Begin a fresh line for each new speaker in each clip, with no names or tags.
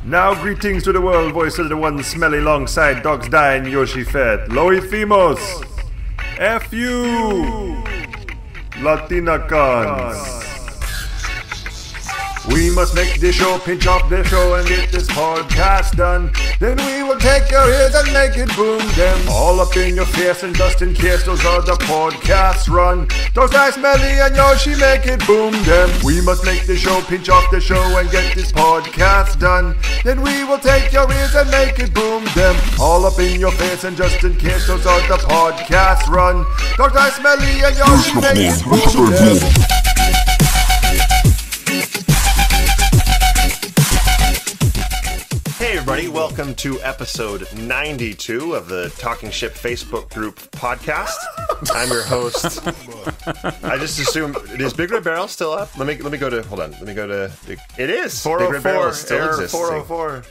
Now greetings to the world, voice of the one smelly alongside Dogsdie and Yoshifett. Loithimos! F.U. Latinacons. We must make this show, pinch off the show and get this podcast done. Then we will take your ears and make it boom them. All up in your face and just in case those other podcasts run. Dogsdie Smelly and Yoshi make it boom them. We must make the show, pinch off the show and get this podcast done. Then we will take your ears and make it boom them. All up in your face and just in case those other podcasts run. Dogsdie Smelly and Yoshi make it boom them.
Hey everybody, welcome to episode 92 of the Talking Ship Facebook group podcast. I'm your host. I just assume, is BigRedBarel still up? Let me go to, hold on, let me go to, it is!
404,
still
error
exists.
404.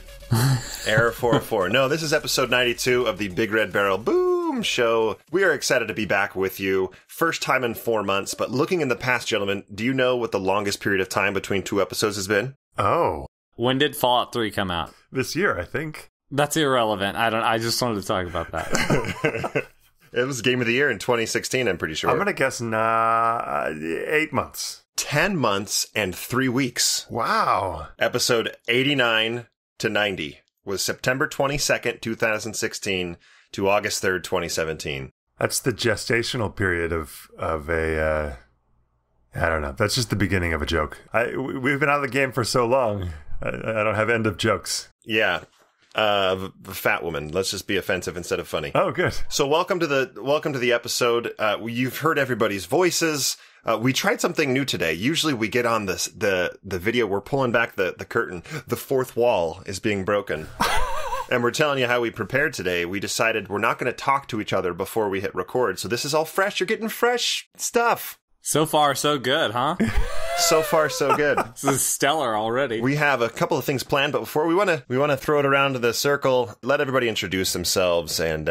Error 404. No, this is episode 92 of the BigRedBarel Boom Show. We are excited to be back with you. First time in 4 months, but looking in the past, gentlemen, do you know what the longest period of time between two episodes has been?
Oh.
When did Fallout 3 come out?
This year, I think.
That's irrelevant. I just wanted to talk about that.
It was Game of the Year in 2016, I'm pretty sure.
I'm going to guess 8 months.
10 months and 3 weeks.
Wow.
Episode 89 to 90 was September 22nd, 2016 to August 3rd, 2017.
That's the gestational period of a, I don't know. That's just the beginning of a joke. We've been out of the game for so long. I don't have end of jokes.
Yeah. The fat woman. Let's just be offensive instead of funny.
Oh, good.
So welcome to the episode. You've heard everybody's voices. We tried something new today. Usually we get on the video. We're pulling back the curtain. The fourth wall is being broken. And we're telling you how we prepared today. We decided we're not going to talk to each other before we hit record. So this is all fresh. You're getting fresh stuff.
So far, so good, huh?
So far, so good.
This is stellar already.
We have a couple of things planned, but before we want to throw it around to the circle, let everybody introduce themselves and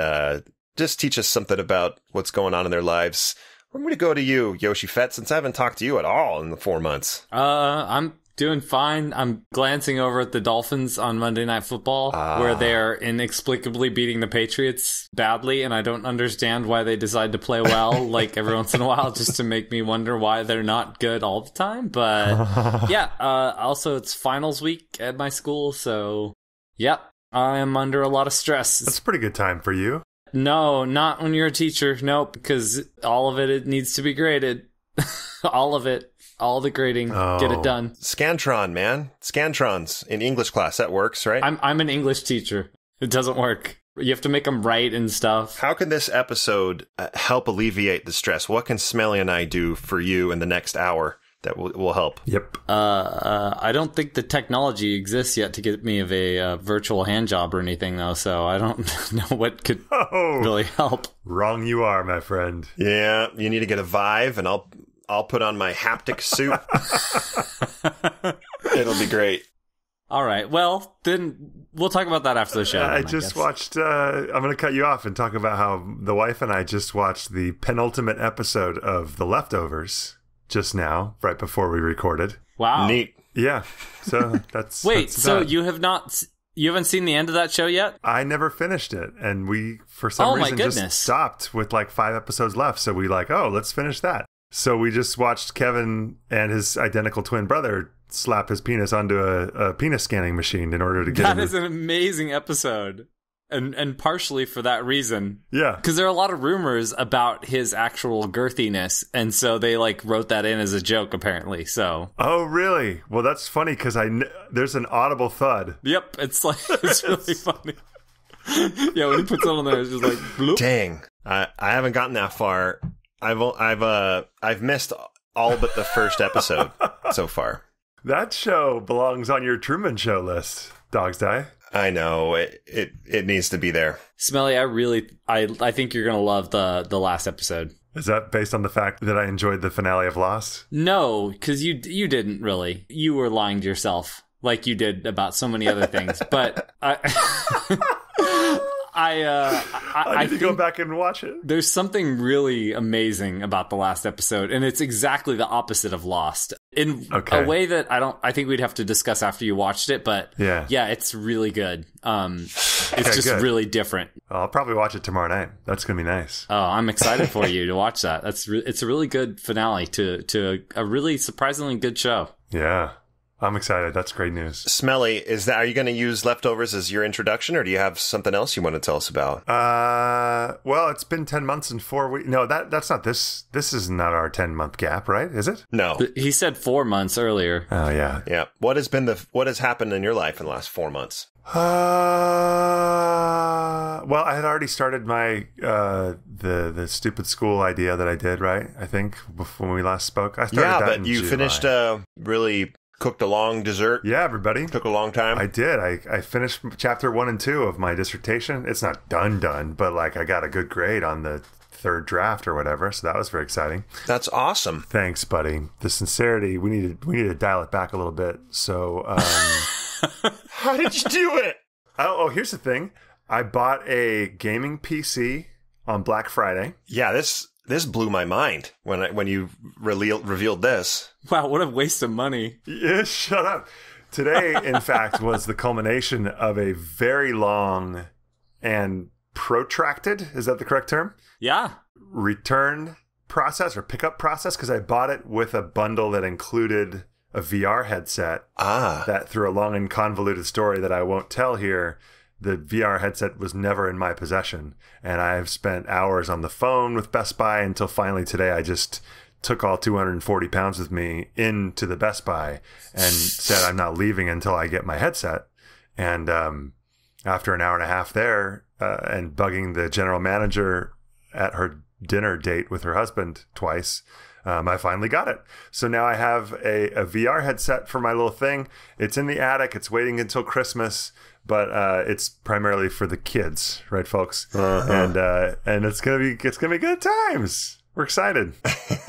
just teach us something about what's going on in their lives. I'm going to go to you, Yoshifett, since I haven't talked to you at all in the 4 months.
I'm doing fine. I'm glancing over at the Dolphins on Monday Night Football, where they're inexplicably beating the Patriots badly, and I don't understand why they decide to play well, like every once in a while, just to make me wonder why they're not good all the time. But yeah, also it's finals week at my school, so yeah, I'm under a lot of stress.
That's a pretty good time for you.
No, not when you're a teacher. Nope, because all of it needs to be graded. All of it. All the grading, get it done.
Scantron, man. Scantrons in English class. That works, right?
I'm an English teacher. It doesn't work. You have to make them write and stuff.
How can this episode help alleviate the stress? What can Smelly and I do for you in the next hour that will help?
Yep.
I don't think the technology exists yet to get me of a virtual hand job or anything, though, so I don't know what could really help.
Wrong you are, my friend.
Yeah, you need to get a Vive, and I'll put on my haptic suit. It'll be great.
All right. Well, then we'll talk about that after the show.
I just watched, I'm going to cut you off and talk about how the wife and I just watched the penultimate episode of The Leftovers just now, right before we recorded.
Wow.
Neat.
Yeah. So that's...
Wait,
that's
so
that.
you haven't seen the end of that show yet?
I never finished it, and we, for some reason, just stopped with like 5 episodes left, so we let's finish that. So we just watched Kevin and his identical twin brother slap his penis onto a penis scanning machine in order to get
That is an amazing episode. And partially for that reason.
Yeah.
Because there are a lot of rumors about his actual girthiness, and so they wrote that in as a joke, apparently, so.
Oh, really? Well, that's funny, because there's an audible thud.
Yep, it's really funny. Yeah, when he puts it on there, it's just like, bloop.
Dang. I haven't gotten that far. I've missed all but the first episode so far.
That show belongs on your Truman Show list, Dogsdie.
I know it needs to be there.
Smelly, I think you're gonna love the last episode.
Is that based on the fact that I enjoyed the finale of Lost?
No, because you didn't really. You were lying to yourself, like you did about so many other things. But I
need to go back and watch it.
There's something really amazing about the last episode, and it's exactly the opposite of Lost. in a way that I think we'd have to discuss after you watched it, but yeah, it's really good. It's just good. Really different.
I'll probably watch it tomorrow night. That's going to be nice.
Oh, I'm excited for you to watch that. It's a really good finale to a really surprisingly good show.
Yeah. I'm excited. That's great news.
Smelly, are you going to use Leftovers as your introduction, or do you have something else you want to tell us about?
Well, it's been 10 months and 4 weeks. No, that's not this. This is not our 10-month gap, right? Is it?
No.
He said 4 months earlier.
Oh, yeah.
Yeah. What has happened in your life in the last 4 months?
Well, I had already started my the stupid school idea that I did, right? I think before when we last spoke, I started that in July.
You finished really cooked a long dessert.
Yeah, everybody.
Took a long time.
I did. I finished chapter 1 and 2 of my dissertation. It's not done, but like I got a good grade on the third draft or whatever, so that was very exciting.
That's awesome.
Thanks, buddy. The sincerity, we need to dial it back a little bit. So
how did you do it?
Oh, here's the thing. I bought a gaming PC on Black Friday.
Yeah, this blew my mind when you revealed this.
Wow, what a waste of money.
Yeah, shut up. Today, in fact, was the culmination of a very long and protracted, is that the correct term?
Yeah.
Return process or pickup process, because I bought it with a bundle that included a VR headset. That through a long and convoluted story that I won't tell here, the VR headset was never in my possession. And I've spent hours on the phone with Best Buy until finally today I just took all 240 pounds with me into the Best Buy and said I'm not leaving until I get my headset. And after an hour and a half there and bugging the general manager at her dinner date with her husband twice, I finally got it. So now I have a VR headset for my little thing. It's in the attic. It's waiting until Christmas, but it's primarily for the kids, right, folks? Uh-huh. And it's gonna be good times. We're excited.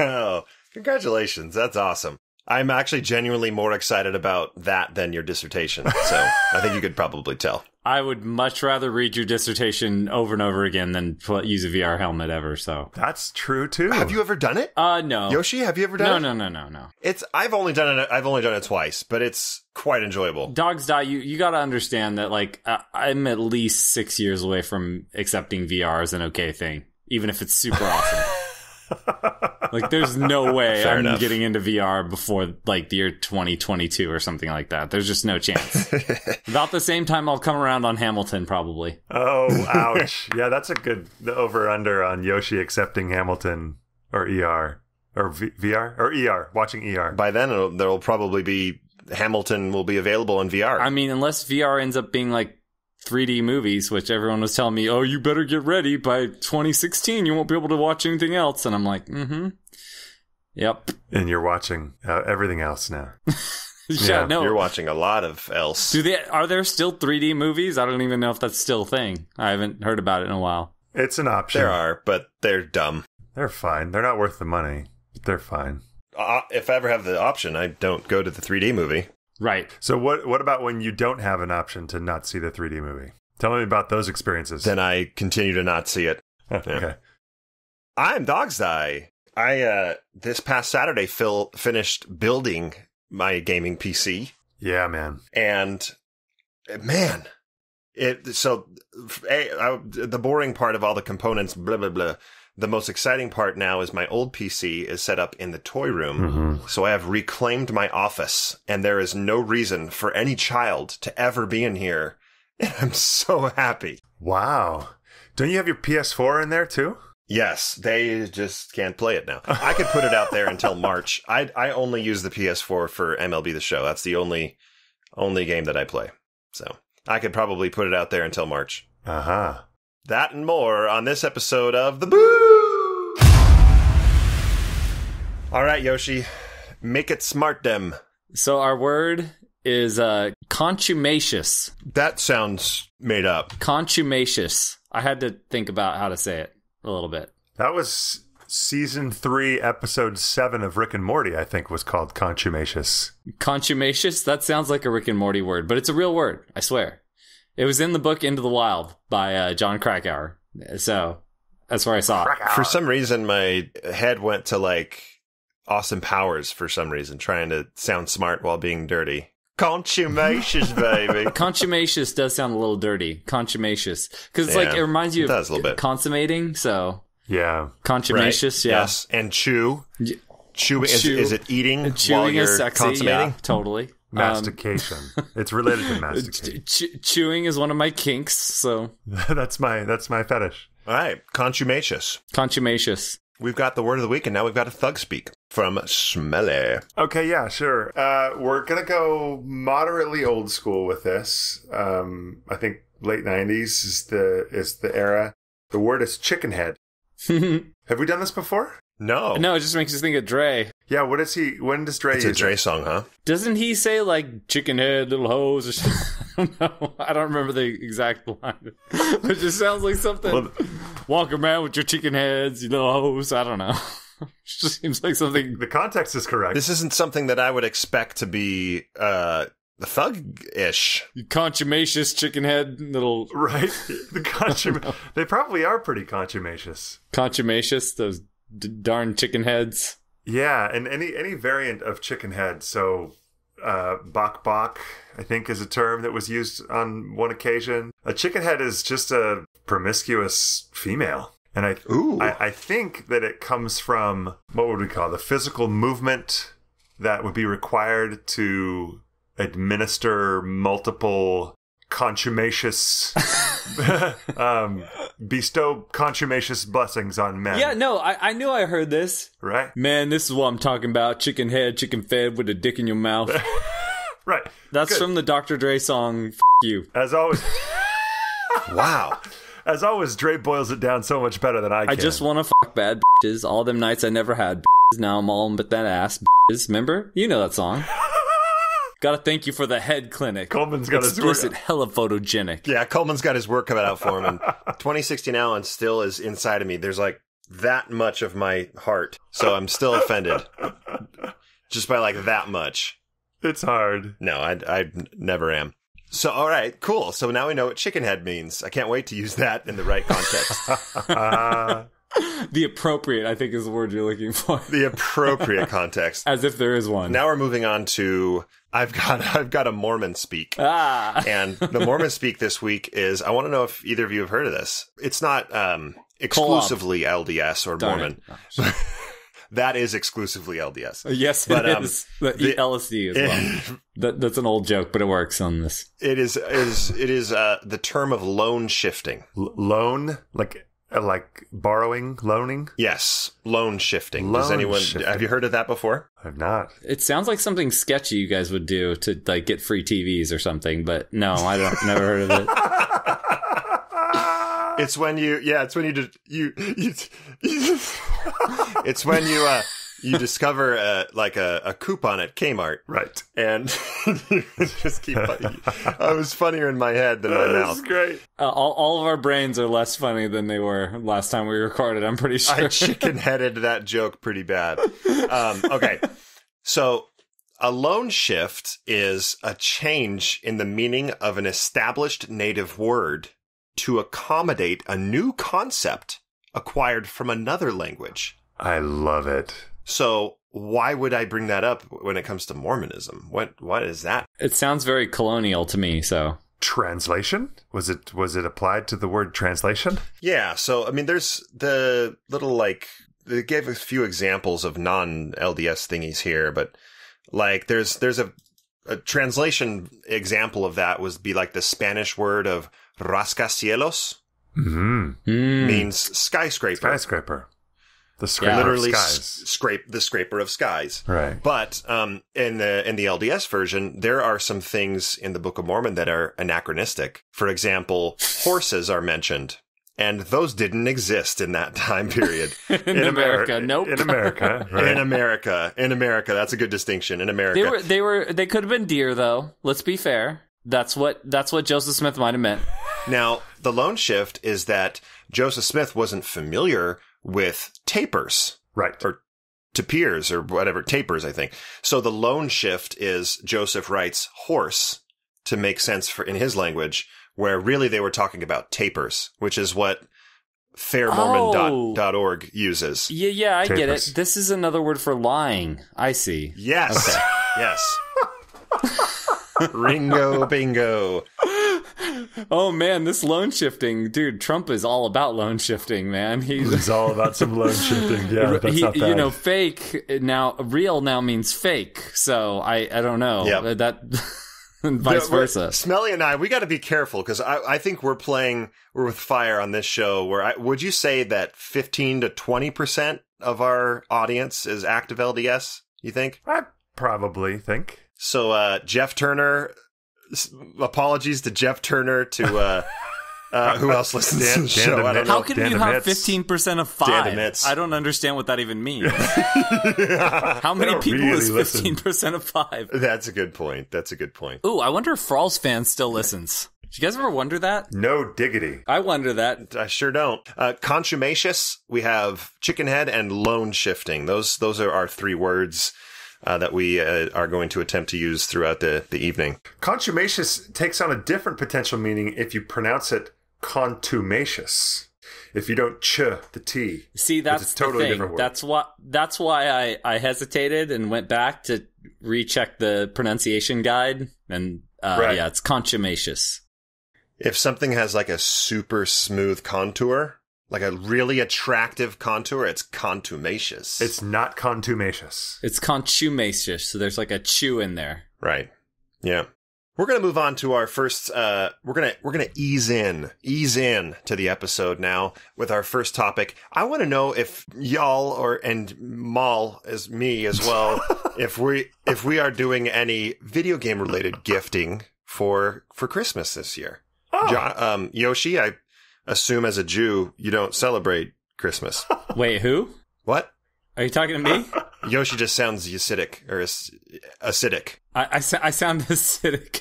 Oh, congratulations! That's awesome. I'm actually genuinely more excited about that than your dissertation. So I think you could probably tell.
I would much rather read your dissertation over and over again than use a VR helmet ever. So
that's true too.
Have you ever done it?
No.
Yoshi, have you ever done it?
No.
I've only done it twice, but it's quite enjoyable.
Dogsdie, you got to understand that like I'm at least 6 years away from accepting VR as an okay thing, even if it's super awesome. Like, there's no way I'm getting into VR before, like, the year 2022 or something like that. There's just no chance. About the same time I'll come around on Hamilton, probably.
Oh, ouch. Yeah, that's a good over-under on Yoshi accepting Hamilton or ER. Or VR? Or ER, watching ER.
By then, there'll probably be... Hamilton will be available in VR.
I mean, unless VR ends up being, like, 3D movies, which everyone was telling me, oh, you better get ready by 2016. You won't be able to watch anything else. And I'm like, yep.
And you're watching everything else now.
Yeah, no.
You're watching a lot of else.
Are there still 3D movies? I don't even know if that's still a thing. I haven't heard about it in a while.
It's an option.
There are, but they're dumb.
They're fine. They're not worth the money, but they're fine.
If I ever have the option, I don't go to the 3D movie.
Right.
So what about when you don't have an option to not see the 3D movie? Tell me about those experiences.
Then I continue to not see it.
Okay.
Yeah. I'm Dogsdie. I this past Saturday finished building my gaming PC.
Yeah, man.
And man, the boring part of all the components, blah blah blah. The most exciting part now is my old PC is set up in the toy room. Mm-hmm. So I have reclaimed my office, and there is no reason for any child to ever be in here. And I'm so happy.
Wow. Don't you have your PS4 in there too?
Yes, they just can't play it now. I could put it out there until March. I only use the PS4 for MLB The Show. That's the only game that I play. So I could probably put it out there until March.
Uh-huh.
That and more on this episode of the Boo! All right, Yoshi, make it smart dem.
So our word is contumacious.
That sounds made up.
Contumacious. I had to think about how to say it a little bit.
That was season 3, episode 7 of Rick and Morty, I think, was called Contumacious.
Contumacious? That sounds like a Rick and Morty word, but it's a real word, I swear. It was in the book Into the Wild by John Krakauer. So that's where I saw it.
For some reason, my head went to like Austin Powers for some reason, trying to sound smart while being dirty. Contumacious, baby.
Contumacious does sound a little dirty. Contumacious. Because it's like, it reminds you of consummating, so.
Yeah.
Contumacious,
right.
yeah.
Yes. And chew. Chewing, is it eating
chewing
while you're
is sexy,
consummating?
Yeah, totally.
Mastication. It's related to mastication.
Chewing is one of my kinks, so.
That's my fetish.
All right. Contumacious.
Contumacious.
We've got the word of the week, and now we've got a thug speak from Smelly.
Okay, yeah, sure. We're going to go moderately old school with this. I think late 90s is the era. The word is chicken head. Have we done this before?
No.
No, it just makes us think of Dre.
Yeah, when does Dre use it?
It's a Dre song, huh?
Doesn't he say, like, chicken head, little hose, or something? I don't know. I don't remember the exact line. It just sounds like something. Walk around with your chicken heads, you little hose. I don't know. It just seems like something.
The context is correct.
This isn't something that I would expect to be thug-ish.
Contumacious chicken head, little.
Right? They probably are pretty contumacious.
Contumacious, those darn chicken heads.
Yeah, and any variant of chicken head. So, bok bok, I think, is a term that was used on one occasion. A chicken head is just a promiscuous female. And I think that it comes from, what would we call it? The physical movement that would be required to administer multiple contumacious, bestow contumacious blessings on men.
Yeah, no, I knew I heard this.
Right?
Man, this is what I'm talking about. Chicken head, chicken fed with a dick in your mouth.
Right.
That's from the Dr. Dre song, F*** You.
As always.
Wow.
As always, Dre boils it down so much better than I can.
I just want to fuck bad bitches. All them nights I never had bitches. Now I'm all but that ass bitches. Remember? You know that song. Gotta thank you for the head clinic.
Coleman's got his work.
Explicit, hella photogenic.
Yeah, Coleman's got his work cut out for him. And 2016 Alan still is inside of me. There's like that much of my heart. So I'm still offended. Just by like that much.
It's hard.
No, I never am. So, all right, cool. So now we know what chicken head means. I can't wait to use that in the right context.
The appropriate, I think, is the word you're looking for.
The appropriate context.
As if there is one.
Now we're moving on to I've got a Morman speak. And the Morman speak this week is, I want to know if either of you have heard of this. It's not exclusively LDS or Mormon. That is exclusively LDS.
Yes, it is. The LSD as well. That's an old joke, but it works on this. It is
the term of loan shifting.
Loan? Like borrowing? Loaning?
Yes. Loan shifting. Have you heard of that before?
I've not.
It sounds like something sketchy you guys would do to like get free TVs or something, but no, never heard of it.
It's when you discover a coupon at Kmart,
right? And
just keep. I was funnier in my head than my mouth.
That's great.
All of our brains are less funny than they were last time we recorded. I'm pretty sure.
I chicken-headed that joke pretty bad. Okay, so a loan shift is a change in the meaning of an established native word to accommodate a new concept acquired from another language.
I love it.
So why would I bring that up when it comes to Mormonism? What is that? It
sounds very colonial to me, so.
Translation? Was it applied to the word translation?
Yeah, so I mean there's the little they gave a few examples of non-LDS thingies here, but like there's a translation example of that would be like the Spanish word of rascacielos. Means skyscraper.
Skyscraper. The scraper
literally
of skies.
The scraper of skies.
Right.
But in the LDS version, there are some things in the Book of Mormon that are anachronistic. For example, horses are mentioned. And those didn't exist in that time period.
in America, nope.
In America, right.
In America, that's a good distinction. In America,
they could have been deer, though. Let's be fair. That's what Joseph Smith might have meant.
Now, the loan shift is that Joseph Smith wasn't familiar with tapers,
right,
or tapirs, or whatever, tapers, I think. So the loan shift is Joseph writes horse to make sense in his language, where really they were talking about tapers, which is what fairmormon.org uses.
Yeah, I get
Tapers.
it. This is another word for lying. I see.
Yes.
Okay.
Yes. Ringo bingo.
Oh man, this loan shifting, dude. Trump is all about loan shifting, man.
It's all about some loan shifting. Yeah, that's not bad.
You know, fake now, real now means fake. So I don't know.
Yep.
That and vice versa.
Smelly and I, we got to be careful because I think we're with fire on this show. Would you say that 15 to 20% of our audience is active LDS? You think?
I probably think.
So, Jeff Turner, apologies to Jeff Turner, to who else listens to the show? I don't know.
How can you have 15% of 5? I don't understand what that even means. How many people
really
is
listen.
15% of 5?
That's a good point.
Ooh, I wonder if Frall's fan still listens. Did you guys ever wonder that?
No diggity.
I wonder that.
I sure don't. Contumacious, we have chicken head and loan shifting. Those are our 3 words that we are going to attempt to use throughout the evening.
Contumacious takes on a different potential meaning if you pronounce it contumacious. If you don't ch the T.
See, that's
it's a totally
the thing.
different word.
That's why I hesitated and went back to recheck the pronunciation guide. And
Right.
yeah, it's contumacious.
If something has like a super smooth contour, like a really attractive contour, it's contumacious.
It's not contumacious.
It's contumacious, so there's like a chew in there.
Right. Yeah. We're going to move on to our first, we're going to ease in to the episode now with our first topic. I want to know if y'all and Mal as me as well, if we are doing any video game related gifting for Christmas this year.
Oh.
Yoshi, I assume as a Jew, you don't celebrate Christmas.
Wait, who?
What?
Are you talking to me?
Yoshi just sounds acidic or acidic.
I sound acidic.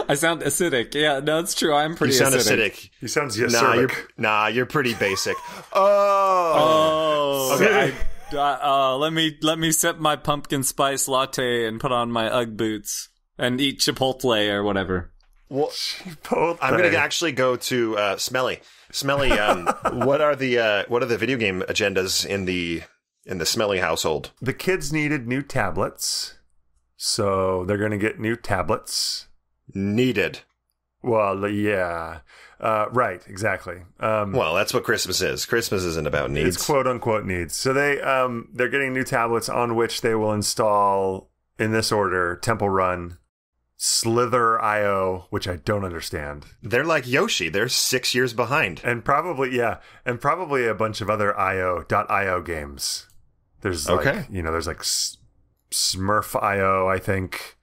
I sound acidic. Yeah, no, it's true. I'm pretty
You sound
acidic.
He sounds
You're pretty basic.
Oh,
Okay.
let me sip my pumpkin spice latte and put on my Ugg boots and eat Chipotle or whatever.
Well,
Chipotle.
I'm going to actually go to Smelly. Smelly, what are the video game agendas in the Smelly household?
The kids needed new tablets, so they're going to get new tablets.
Needed.
Well, yeah. Right, exactly.
Well, that's what Christmas is. Christmas isn't about needs.
It's quote unquote needs. So they're getting new tablets on which they will install, in this order, Temple Run, Slither IO, which I don't understand.
They're like Yoshi. They're 6 years behind.
And probably a bunch of other .io games. There's
Okay.
there's like Smurf IO, I think,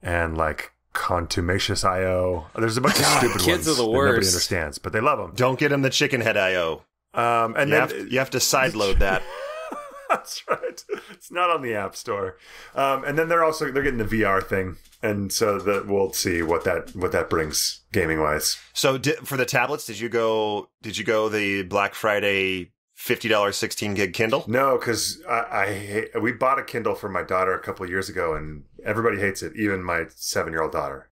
and like Contumacious IO. There's a bunch of stupid
kids
ones
are the
that nobody
worst.
understands, but they love them.
Don't get them the chicken head IO.
And
You have to sideload that.
That's right. It's not on the App Store. And then they're getting the VR thing, and so we'll see what that brings gaming wise.
So for the tablets, did you go the Black Friday $50 16 gig Kindle?
No, because we bought a Kindle for my daughter a couple of years ago, and everybody hates it, even my 7-year-old daughter.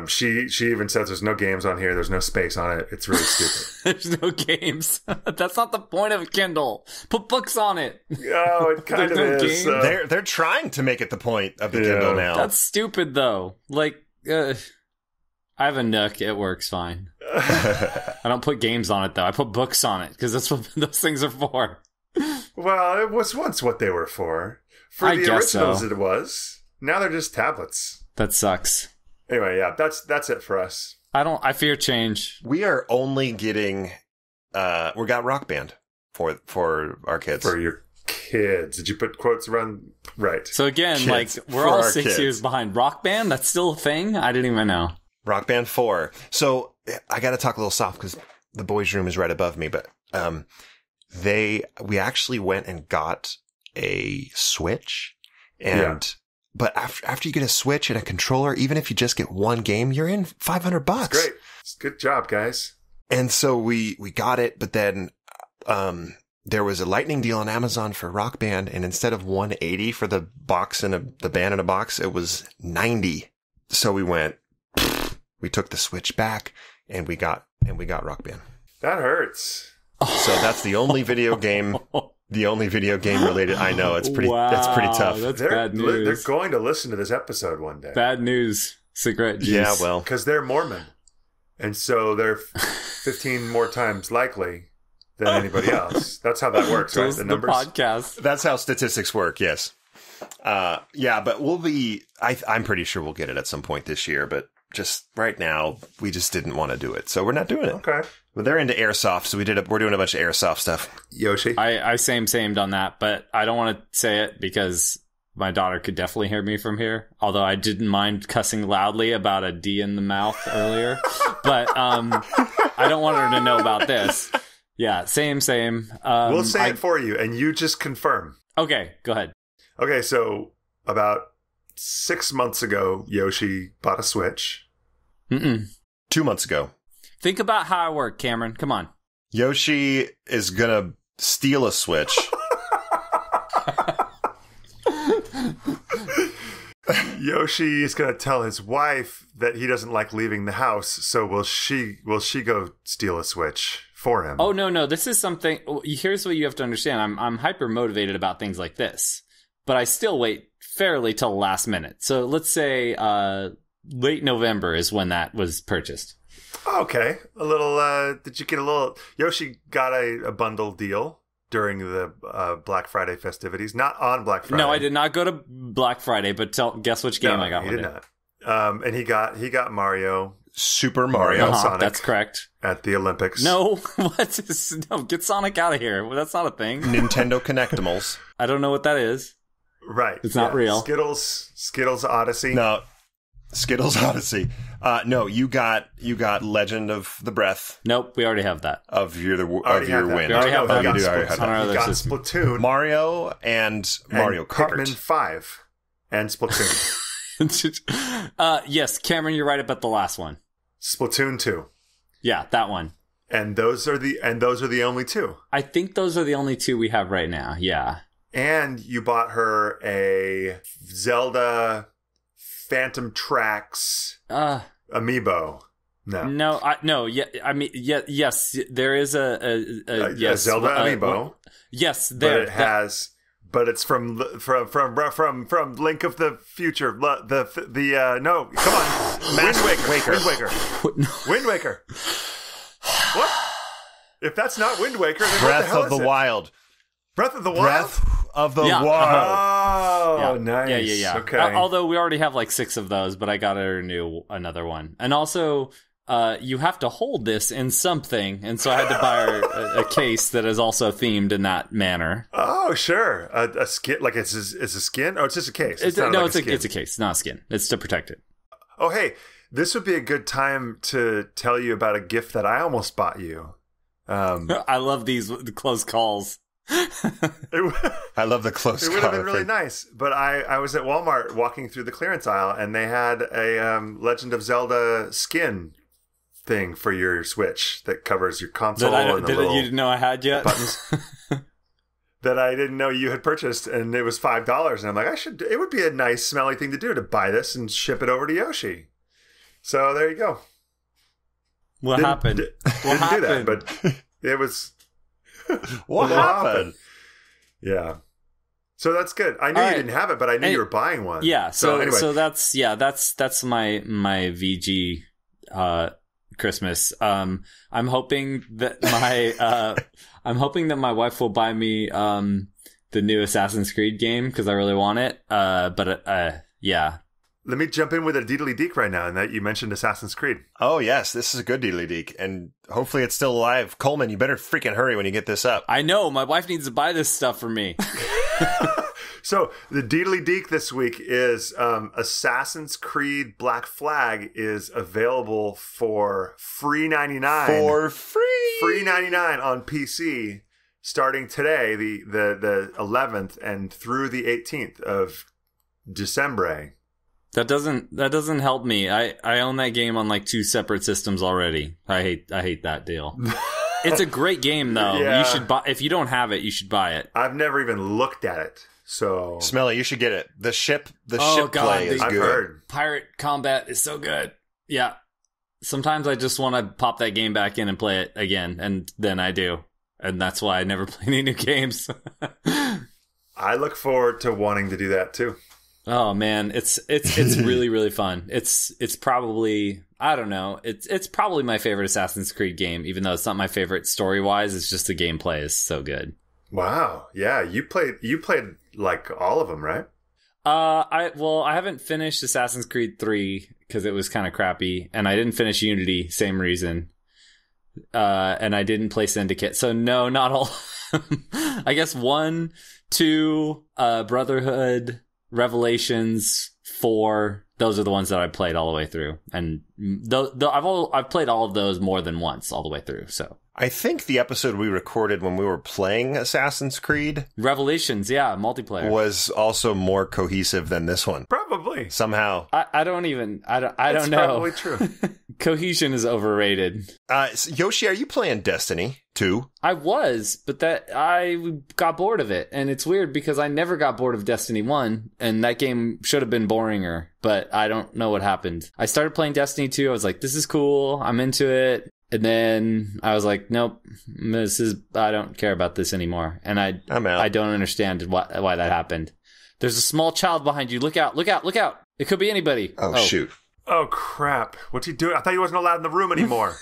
She even says there's no games on here. There's no space on it. It's really stupid.
There's no games. That's not the point of a Kindle. Put books on it.
Oh, it kind of
There's no
is.
game.
They're trying to make it the point of the Kindle now.
That's stupid, though. Like, I have a Nook. It works fine. I don't put games on it, though. I put books on it, because that's what those things are for.
Well, it was once what they were for. For
I
the
guess
originals,
so.
it was. Now they're just tablets.
That sucks.
Anyway, yeah, that's it for us.
I fear change.
We are only getting we got Rock Band for our kids.
For your kids. Did you put quotes around? Right.
So again,
Kids.
we're
For
all
our
6
kids.
years behind. Rock Band? That's still a thing? I didn't even know.
Rock Band 4. So I got to talk a little soft because the boys' room is right above me, but we actually went and got a Switch, and but after you get a Switch and a controller, even if you just get one game, you're in $500.
That's great. Good job, guys.
And so we got it, but then there was a lightning deal on Amazon for Rock Band, and instead of $180 for the box and the band in a box, it was $90. So we took the Switch back, and we got Rock Band.
That hurts.
So that's the only video game. The only video game related. I know it's pretty.
Wow,
that's pretty tough.
That's bad news.
They're going to listen to this episode one day.
Bad news. Cigarette juice.
Yeah, well,
because they're Mormon, and so they're 15 more times likely than anybody else. That's how that works, right? The numbers.
Podcast.
That's how statistics work. Yes. Yeah, but we'll be. I'm pretty sure we'll get it at some point this year, but just right now, we just didn't want to do it, so we're not doing it.
Okay.
But they're into airsoft, so we're doing a bunch of airsoft stuff.
Yoshi,
I samed on that, but I don't want to say it because my daughter could definitely hear me from here. Although I didn't mind cussing loudly about a D in the mouth earlier, but I don't want her to know about this. Yeah, same.
We'll say it for you, and you just confirm.
Okay, go ahead.
Okay, so about 6 months ago, Yoshi bought a Switch.
2 months ago.
Think about how I work, Cameron. Come on.
Yoshi is gonna steal a Switch.
Yoshi is going to tell his wife that he doesn't like leaving the house, so will she go steal a Switch for him?
Oh, no. This is something... Here's what you have to understand. I'm hyper motivated about things like this, but I still wait fairly till the last minute. So let's say late November is when that was purchased.
Okay. A little... did you get a little... Yoshi got a bundle deal during the Black Friday festivities. Not on Black Friday.
No, I did not go to Black Friday, but guess which game I got
he
with
did
it.
not. And he got Mario.
Super Mario.
Sonic.
That's correct.
At the Olympics.
No, what is... No, get Sonic out of here. Well, that's not a thing.
Nintendo Connectimals.
I don't know what that is.
Right.
It's not real.
Skittles Odyssey.
No. Skittles Odyssey. No, you got Legend of the Breath.
Nope, we already have that.
Of your wind.
We already have that.
You do already have
on our
that.
other
got
system.
Splatoon.
Mario and Mario Kart.
Pikmin 5 and Splatoon.
Yes, Cameron, you're right about the last one.
Splatoon 2.
Yeah, that one.
And those are the only two.
I think those are the only two we have right now. Yeah.
And you bought her a Zelda Phantom Tracks amiibo.
Yes, there is a
Zelda amiibo.
Yes, there.
But it's from Link of the Future. No, come on, Wind Waker. What? If that's not Wind Waker, then what the hell is it?
Wild.
Breath of the Wild.
Breath of the Wild.
Oh,
Yeah.
nice.
Yeah.
Okay.
Although we already have like 6 of those, but I got to renew another one. And also, you have to hold this in something, and so I had to buy her a case that is also themed in that manner.
Oh, sure. A skin, like it's a skin? Oh, it's just a case.
It's a case, not a skin. It's to protect it.
Oh, hey, this would be a good time to tell you about a gift that I almost bought you.
I love these close calls.
I love the close call.
It would have been really nice, but I was at Walmart walking through the clearance aisle, and they had a Legend of Zelda skin thing for your Switch that covers your console
you didn't know I had yet?
Buttons. That I didn't know you had purchased, and it was $5. And I'm like, it would be a nice, smelly thing to do to buy this and ship it over to Yoshi. So there you go.
What happened?
Didn't do that, but it was.
What happened?
Yeah. So that's good. I knew you didn't have it, but I knew you were buying one.
Yeah. So
anyway.
that's my VG Christmas. I'm hoping that my wife will buy me the new Assassin's Creed game because I really want it. Yeah.
Let me jump in with a deedly deek right now, and that you mentioned Assassin's Creed.
Oh yes, this is a good deedly deek, and hopefully it's still alive. Coleman, you better freaking hurry when you get this up.
I know my wife needs to buy this stuff for me.
So the deedly deek this week is Assassin's Creed Black Flag is available for free 99 free 99 on PC starting today, the 11th, and through the 18th of December.
That doesn't help me. I own that game on like 2 separate systems already. I hate that deal. It's a great game though.
Yeah.
You should buy. If you don't have it, you should buy it.
I've never even looked at it. So
Smelly, you should get it. The ship
God,
play is
I've
good.
heard.
Pirate combat is so good. Yeah. sometimes I just want to pop that game back in and play it again, and then I do. And that's why I never play any new games.
I look forward to wanting to do that too.
Oh man, it's really, really fun. It's probably, I don't know, it's probably my favorite Assassin's Creed game, even though it's not my favorite story-wise. It's just the gameplay is so good.
Wow. Yeah, you played like all of them, right?
I haven't finished Assassin's Creed 3 because it was kind of crappy, and I didn't finish Unity, same reason. And I didn't play Syndicate, so no, not all. I guess 1, 2, Brotherhood, Revelations, 4. Those are the ones that I played all the way through, and I've played all of those more than once all the way through. So
I think the episode we recorded when we were playing Assassin's Creed
Revelations, yeah, multiplayer,
was also more cohesive than this one.
Probably.
Somehow.
I don't know.
That's probably true.
Cohesion is overrated.
So Yoshi, are you playing Destiny 2?
I was, but I got bored of it. And it's weird because I never got bored of Destiny 1, and that game should have been boringer, but I don't know what happened. I started playing Destiny 2, I was like, this is cool, I'm into it. And then I was like, nope, I don't care about this anymore. And
I'm out.
I don't understand why that happened. There's a small child behind you. Look out, look out, look out. It could be anybody.
Oh. Shoot.
Oh, crap. What's he doing? I thought he wasn't allowed in the room anymore.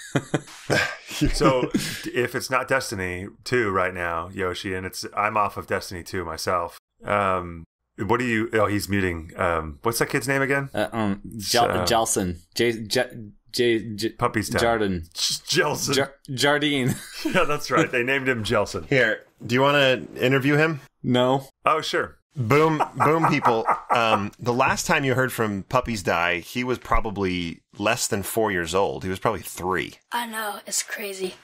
So if it's not Destiny 2 right now, Yoshi, and I'm off of Destiny 2 myself. What do you... Oh, he's muting. What's that kid's name again?
Jelson.
Puppiesdie.
Jardin.
Jelson.
Jardine.
Yeah, that's right. They named him Jelson.
Here, do you want to interview him?
No.
Oh, sure.
Boom, people. The last time you heard from Puppiesdie, he was probably less than 4 years old. He was probably 3.
I know, it's crazy.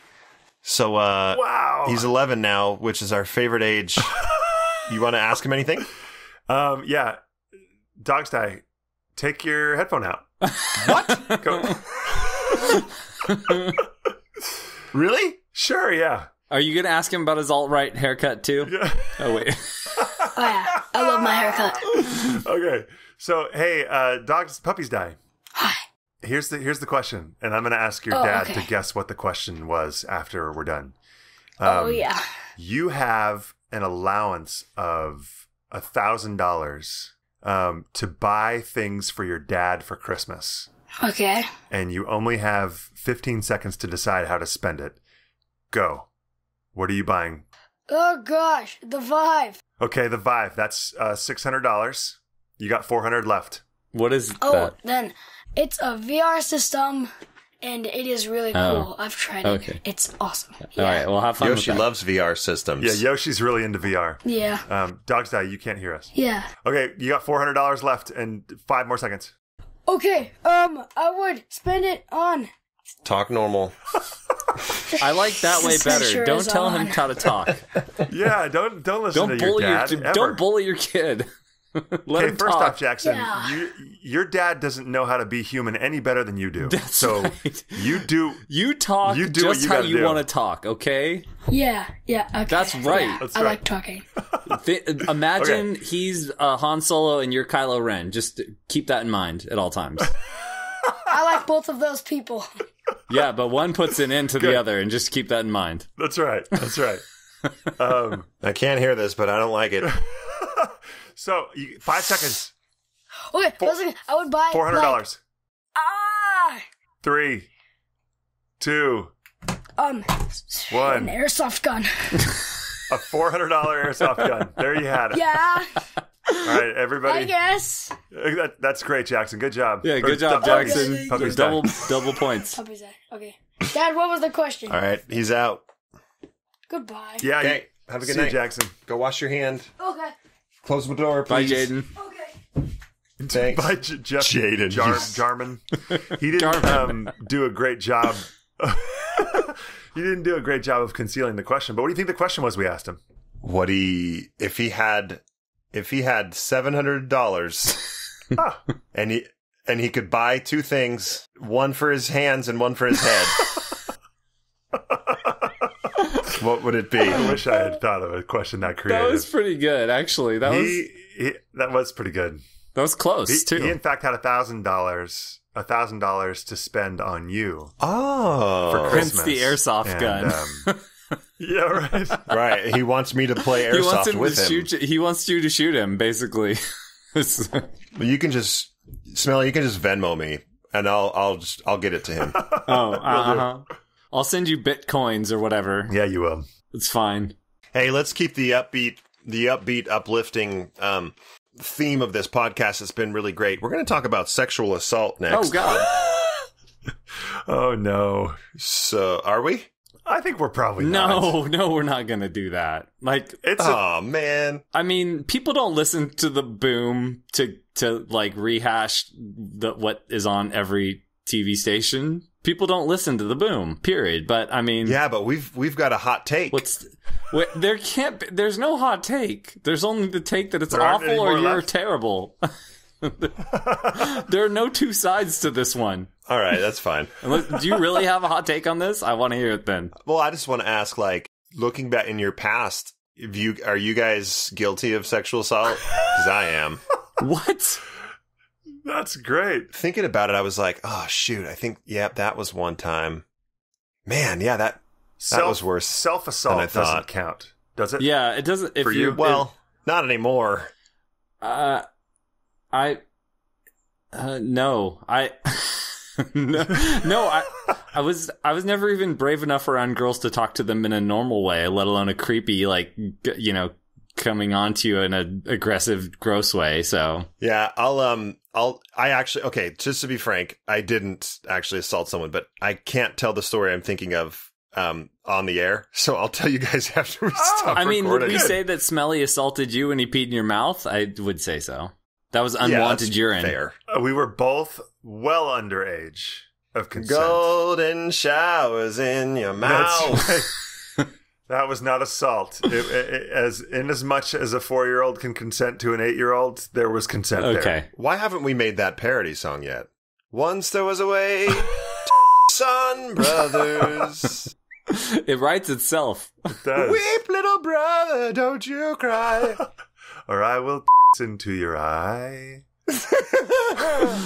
So,
wow.
He's 11 now, which is our favorite age. You want to ask him anything?
Yeah. Dogsdie, take your headphone out.
What?
Go.
Really?
Sure, yeah.
Are you going to ask him about his alt-right haircut, too?
Yeah.
Oh, wait.
Oh, yeah. I love my haircut.
Okay. So, hey, Puppiesdie.
Hi.
Here's the question, and I'm going to ask your dad to guess what the question was after we're done.
Yeah.
You have an allowance of $1,000 to buy things for your dad for Christmas.
Okay.
And you only have 15 seconds to decide how to spend it. Go. What are you buying?
Oh, gosh. The Vive.
Okay, the Vive. That's $600. You got $400 left.
What is
Oh,
that?
then it's a VR system, and it is really cool. I've tried it.
Okay.
It's awesome.
All right, well, have fun
Yoshi
with that.
loves VR systems.
Yeah, Yoshi's really into VR.
Yeah.
Dogsdie, you can't hear us.
Yeah.
Okay, you got $400 left and 5 more seconds.
Okay, I would spend it on...
Talk normal.
I like that way better.
Sure
Don't
is
tell him
on.
how to talk.
Yeah, don't listen to your dad. Ever.
Don't bully your kid. Let him
first
talk.
off, Jackson,
Yeah.
your dad doesn't know how to be human any better than you do.
That's
so
right.
you do.
You talk
You do
just
what you
how
gotta
you
do.
want to talk, okay?
Yeah, okay.
That's right.
Yeah,
That's
I
right.
like talking.
Imagine he's Han Solo and you're Kylo Ren. Just keep that in mind at all times.
I like both of those people.
Yeah, but one puts an end to the other, and just keep that in mind.
That's right. That's right.
I can't hear this, but I don't like it.
So 5 seconds.
Okay, listen, I would buy
$400.
Like,
3, 2,
an
1.
airsoft gun.
A $400 airsoft gun. There you had it.
Yeah,
All right, everybody.
I guess.
That's great, Jackson. Good job.
Yeah, good job,
Puppies-
Jackson.
Puppies
Double
die.
points.
Puppies die. Okay. Dad, what was the question?
All right, he's out.
Goodbye.
Yeah.
Okay, have a good
See you,
night.
Jackson.
Go wash your hand.
Okay.
Close the door,
Bye,
please.
Jaden.
Okay.
Thanks.
By Jeff
Jaden.
Jarman. He didn't do a great job. He didn't do a great job of concealing the question. But what do you think the question was we asked him?
If he had $700 and he could buy 2 things, one for his hands and one for his head. What would it be?
I wish I had thought of a question that creative.
That was pretty good, actually. That was
that was pretty good.
close, too.
He in fact had $1,000 $1,000 to spend on you.
Oh.
For Christmas.
Hence the airsoft gun.
Yeah, right.
Right. He wants me to play airsoft with him.
He wants you to shoot him, basically.
You can just Venmo me, and I'll get it to him.
I'll send you bitcoins or whatever.
Yeah, you will.
It's fine.
Hey, let's keep the upbeat, uplifting theme of this podcast. Has been really great. We're going to talk about sexual assault next.
Oh God.
Oh no.
So, are we?
I think we're probably not.
No, we're not going to do that. Like,
man.
I mean, people don't listen to the boom to like rehash what is on every TV station. People don't listen to the boom, period. But I mean,
yeah, but we've got a hot take.
There's no hot take. There's only the take that it's awful or you're terrible. There are no two sides to this one.
All right, that's fine.
Do you really have a hot take on this? I want to hear it then.
Well, I just want to ask, like, looking back in your past, are you guys guilty of sexual assault? Because I am.
What?
That's great.
Thinking about it, I was like, oh, shoot, I think, that was one time. Man, yeah, that was worse.
Self-assault doesn't count, does it?
Yeah, it doesn't.
For you?
Well, not anymore.
No. I was never even brave enough around girls to talk to them in a normal way, let alone a creepy, like, coming on to you in an aggressive, gross way. So
yeah, just to be frank, I didn't actually assault someone, but I can't tell the story I'm thinking of on the air, so I'll tell you guys after we stop recording.
Would we say that Smelly assaulted you when he peed in your mouth? I would say so. That was unwanted urine.
Fair.
We were both well under age of consent.
Golden showers in your mouth.
Right. That was not assault. As much as a 4-year-old can consent to an 8-year-old, there was consent there.
Okay.
Why haven't we made that parody song yet? Once there was a way, son brothers.
It writes itself.
It does.
Weep, little brother, don't you cry.
Or I will into your eye.
That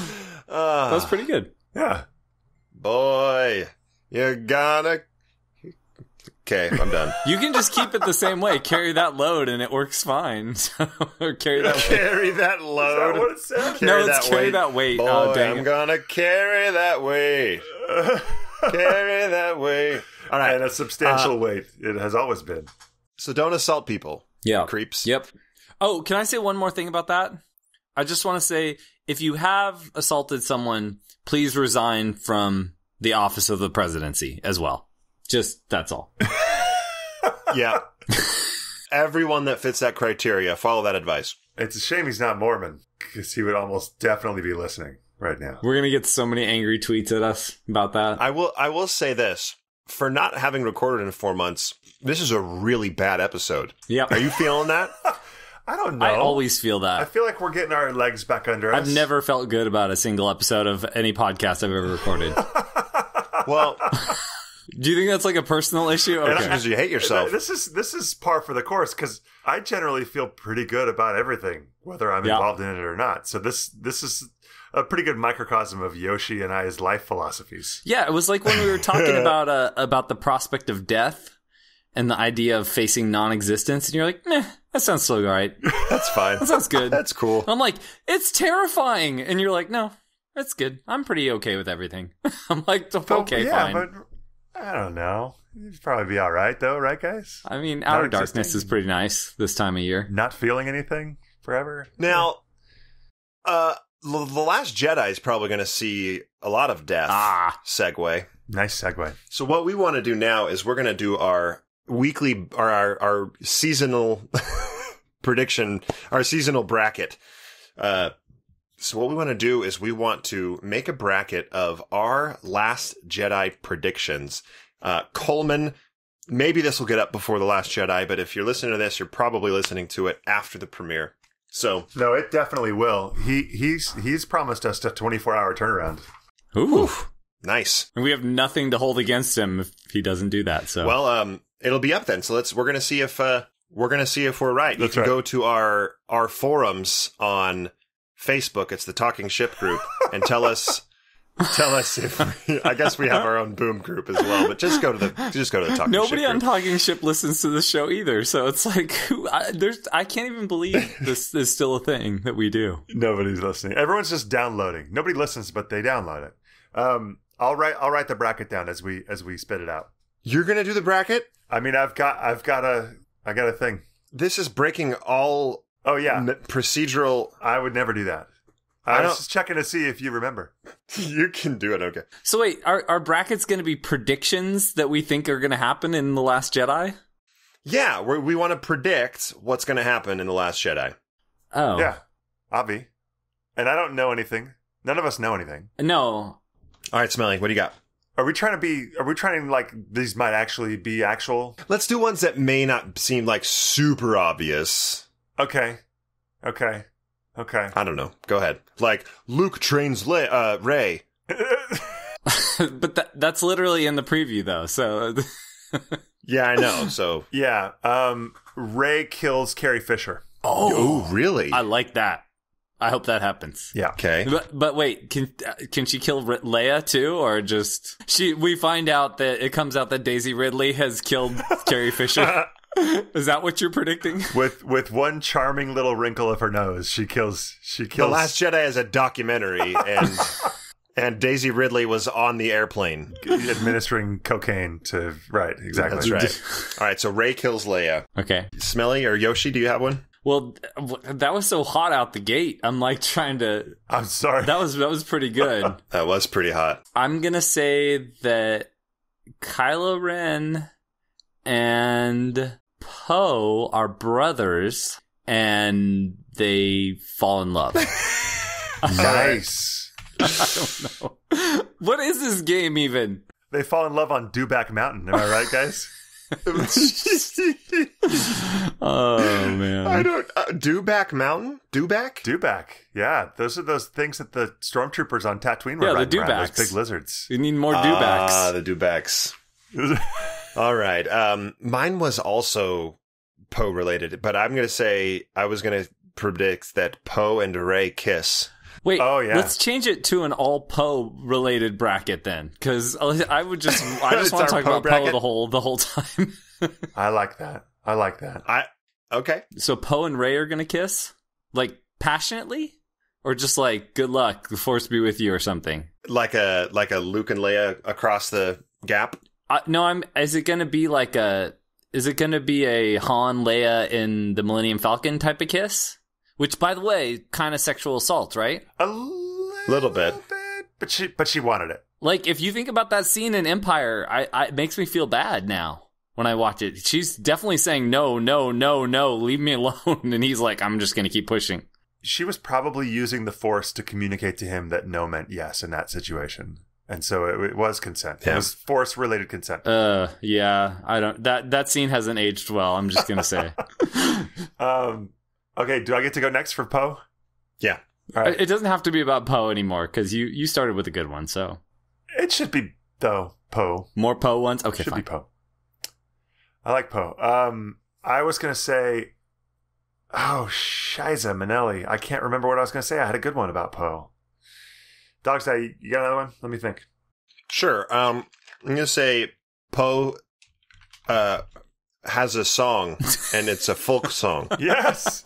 was pretty good.
Yeah.
Boy, you're gonna... Okay, I'm done.
You can just keep it the same way. Carry that load and it works fine. Or carry that weight.
Carry that load.
Is that what it said?
Carry that weight.
Boy,
oh, dang
I'm gonna carry that weight. Carry that weight.
All right. And a substantial weight. It has always been.
So don't assault people.
Yeah.
Creeps.
Yep. Oh, can I say one more thing about that? I just want to say, if you have assaulted someone, please resign from the office of the presidency as well. Just, that's all.
Yeah. Everyone that fits that criteria, follow that advice.
It's a shame he's not Morman, because he would almost definitely be listening right now.
We're going to get so many angry tweets at us about that.
I will say this. For not having recorded in 4 months, this is a really bad episode.
Yep.
Are you feeling that?
I don't know.
I always feel that.
I feel like we're getting our legs back under us.
I've never felt good about a single episode of any podcast I've ever recorded.
Well...
Do you think that's like a personal issue? Okay.
Because you hate yourself.
This is par for the course, because I generally feel pretty good about everything, whether I'm involved in it or not. So this is a pretty good microcosm of Yoshi and I's life philosophies.
Yeah, it was like when we were talking about the prospect of death and the idea of facing non-existence, and you're like, meh, that sounds still all right.
That's fine.
That sounds good.
That's cool.
I'm like, it's terrifying. And you're like, no, that's good. I'm pretty okay with everything. I'm like, okay, fine.
But I don't know. You'd probably be all right, though, right, guys?
I mean, Outer Darkness is pretty nice this time of year.
Not feeling anything forever?
Now, The Last Jedi is probably going to see a lot of death. Segue.
Nice segue.
So what we want to do now is we're going to do our weekly, or our seasonal prediction, our seasonal bracket. So what we want to do is we want to make a bracket of our Last Jedi predictions. Coleman, maybe this will get up before The Last Jedi, but if you're listening to this, you're probably listening to it after the premiere. So
no, it definitely will. He's promised us a 24-hour turnaround.
Ooh,
nice.
And we have nothing to hold against him if he doesn't do that. So
well, it'll be up then. So we're gonna see if we're right. You can go to our forums on Facebook. It's the Talking Ship group, and tell us Tell us if I guess we have our own boom group as well, but just go to the talking
Nobody
ship
on
group.
Talking Ship listens to the show either, so it's like I can't even believe this is still a thing that we do.
Nobody's listening. Everyone's just downloading. Nobody listens, but they download it. I'll write the bracket down as we spit it out.
You're gonna do the bracket?
I mean, I got a thing.
This is breaking all procedural.
I would never do that. I was just checking to see if you remember.
You can do it, okay.
So wait, are brackets going to be predictions that we think are going to happen in The Last Jedi?
Yeah, we want to predict what's going to happen in The Last Jedi.
Oh.
Yeah, Avi. And I don't know anything. None of us know anything.
No.
All right, Smelly, what do you got?
Are we trying like these might actually be actual?
Let's do ones that may not seem like super obvious.
Okay.
I don't know. Go ahead. Like, Luke trains Rey.
But that's literally in the preview, though, so...
Yeah, I know, so...
Yeah, Rey kills Carrie Fisher.
Oh, really?
I like that. I hope that happens.
Yeah.
Okay.
But wait, can she kill Leia, too, or just... We find out that it comes out that Daisy Ridley has killed Carrie Fisher. Is that what you're predicting?
With one charming little wrinkle of her nose, she kills.
The Last Jedi is a documentary, and Daisy Ridley was on the airplane
administering cocaine to. Right, exactly.
That's right. All right, so Rey kills Leia.
Okay.
Smelly or Yoshi, do you have one?
Well, that was so hot out the gate. I'm like trying to.
I'm sorry.
That was pretty good.
That was pretty hot.
I'm gonna say that Kylo Ren and Poe are brothers, and they fall in love.
Nice.
I don't know. What is this game even?
They fall in love on Dewback Mountain. Am I right, guys?
Oh man!
I don't. Dewback Mountain?
Dewback. Yeah, those are those things that the stormtroopers on Tatooine were riding around.
Dewbacks.
Those big lizards.
We need more Dewbacks.
Ah, the Dewbacks. All right. Mine was also Poe related, but I'm going to say I was going to predict that Poe and Rey kiss.
Wait,
yeah.
Let's change it to an all Poe related bracket then, because I just want to talk about Poe the whole time.
I like that.
Okay.
So Poe and Rey are going to kiss, like passionately, or just like good luck, the Force be with you, or something.
Like a Luke and Leia across the gap.
No, Is it going to be a Han Leia in the Millennium Falcon type of kiss? Which, by the way, kind of sexual assault, right?
A
little bit.
But she wanted it.
Like, if you think about that scene in Empire, it makes me feel bad now when I watch it. She's definitely saying, no, leave me alone. And he's like, I'm just going to keep pushing.
She was probably using the Force to communicate to him that no meant yes in that situation. And so it was consent. Yeah. It was Force-related consent.
Yeah. I don't... That scene hasn't aged well, I'm just going to say.
Okay, do I get to go next for Poe?
Yeah.
All right.
It doesn't have to be about Poe anymore, because you started with a good one, so...
It should be, though, Poe.
More Poe ones? Okay,
should
fine.
Should be Poe. I like Poe. I was going to say... Oh, Shiza Manelli. I can't remember what I was going to say. I had a good one about Poe. Dogsdie, you got another one? Let me think.
Sure. I'm going to say Poe has a song, and it's a folk song.
Yes!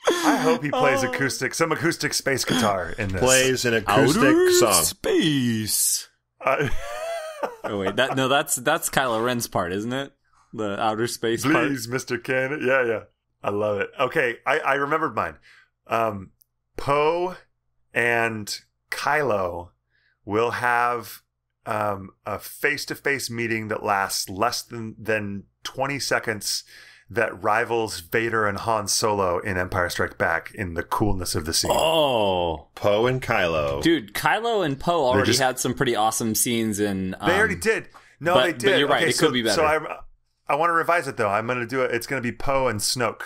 I hope he plays some acoustic space guitar in this.
Plays an acoustic song.
Space.
Oh
wait, that's Kylo Ren's part, isn't it? The outer space part.
Please, Mr. Cannon. Yeah. I love it. Okay, I remembered mine. Poe and Kylo will have a face-to-face meeting that lasts less than 20 seconds that rivals Vader and Han Solo in Empire Strikes Back in the coolness of the scene.
Oh.
Poe and Kylo.
Dude, Kylo and Poe already had some pretty awesome scenes in...
they already did. No, they did.
But you're right,
okay,
it could be better.
So I want to revise it, though. I'm going to do it. It's going to be Poe and Snoke.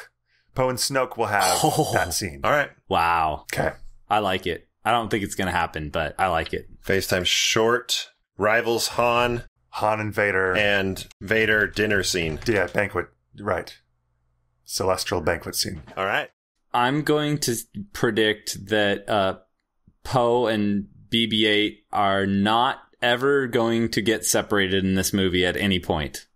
Poe and Snoke will have that scene.
All right.
Wow.
Okay.
I like it. I don't think it's going to happen, but I like it.
FaceTime short, rivals Han
and Vader.
And Vader dinner scene.
Yeah, banquet. Right. Celestial banquet scene.
All right.
I'm going to predict that Poe and BB-8 are not ever going to get separated in this movie at any point.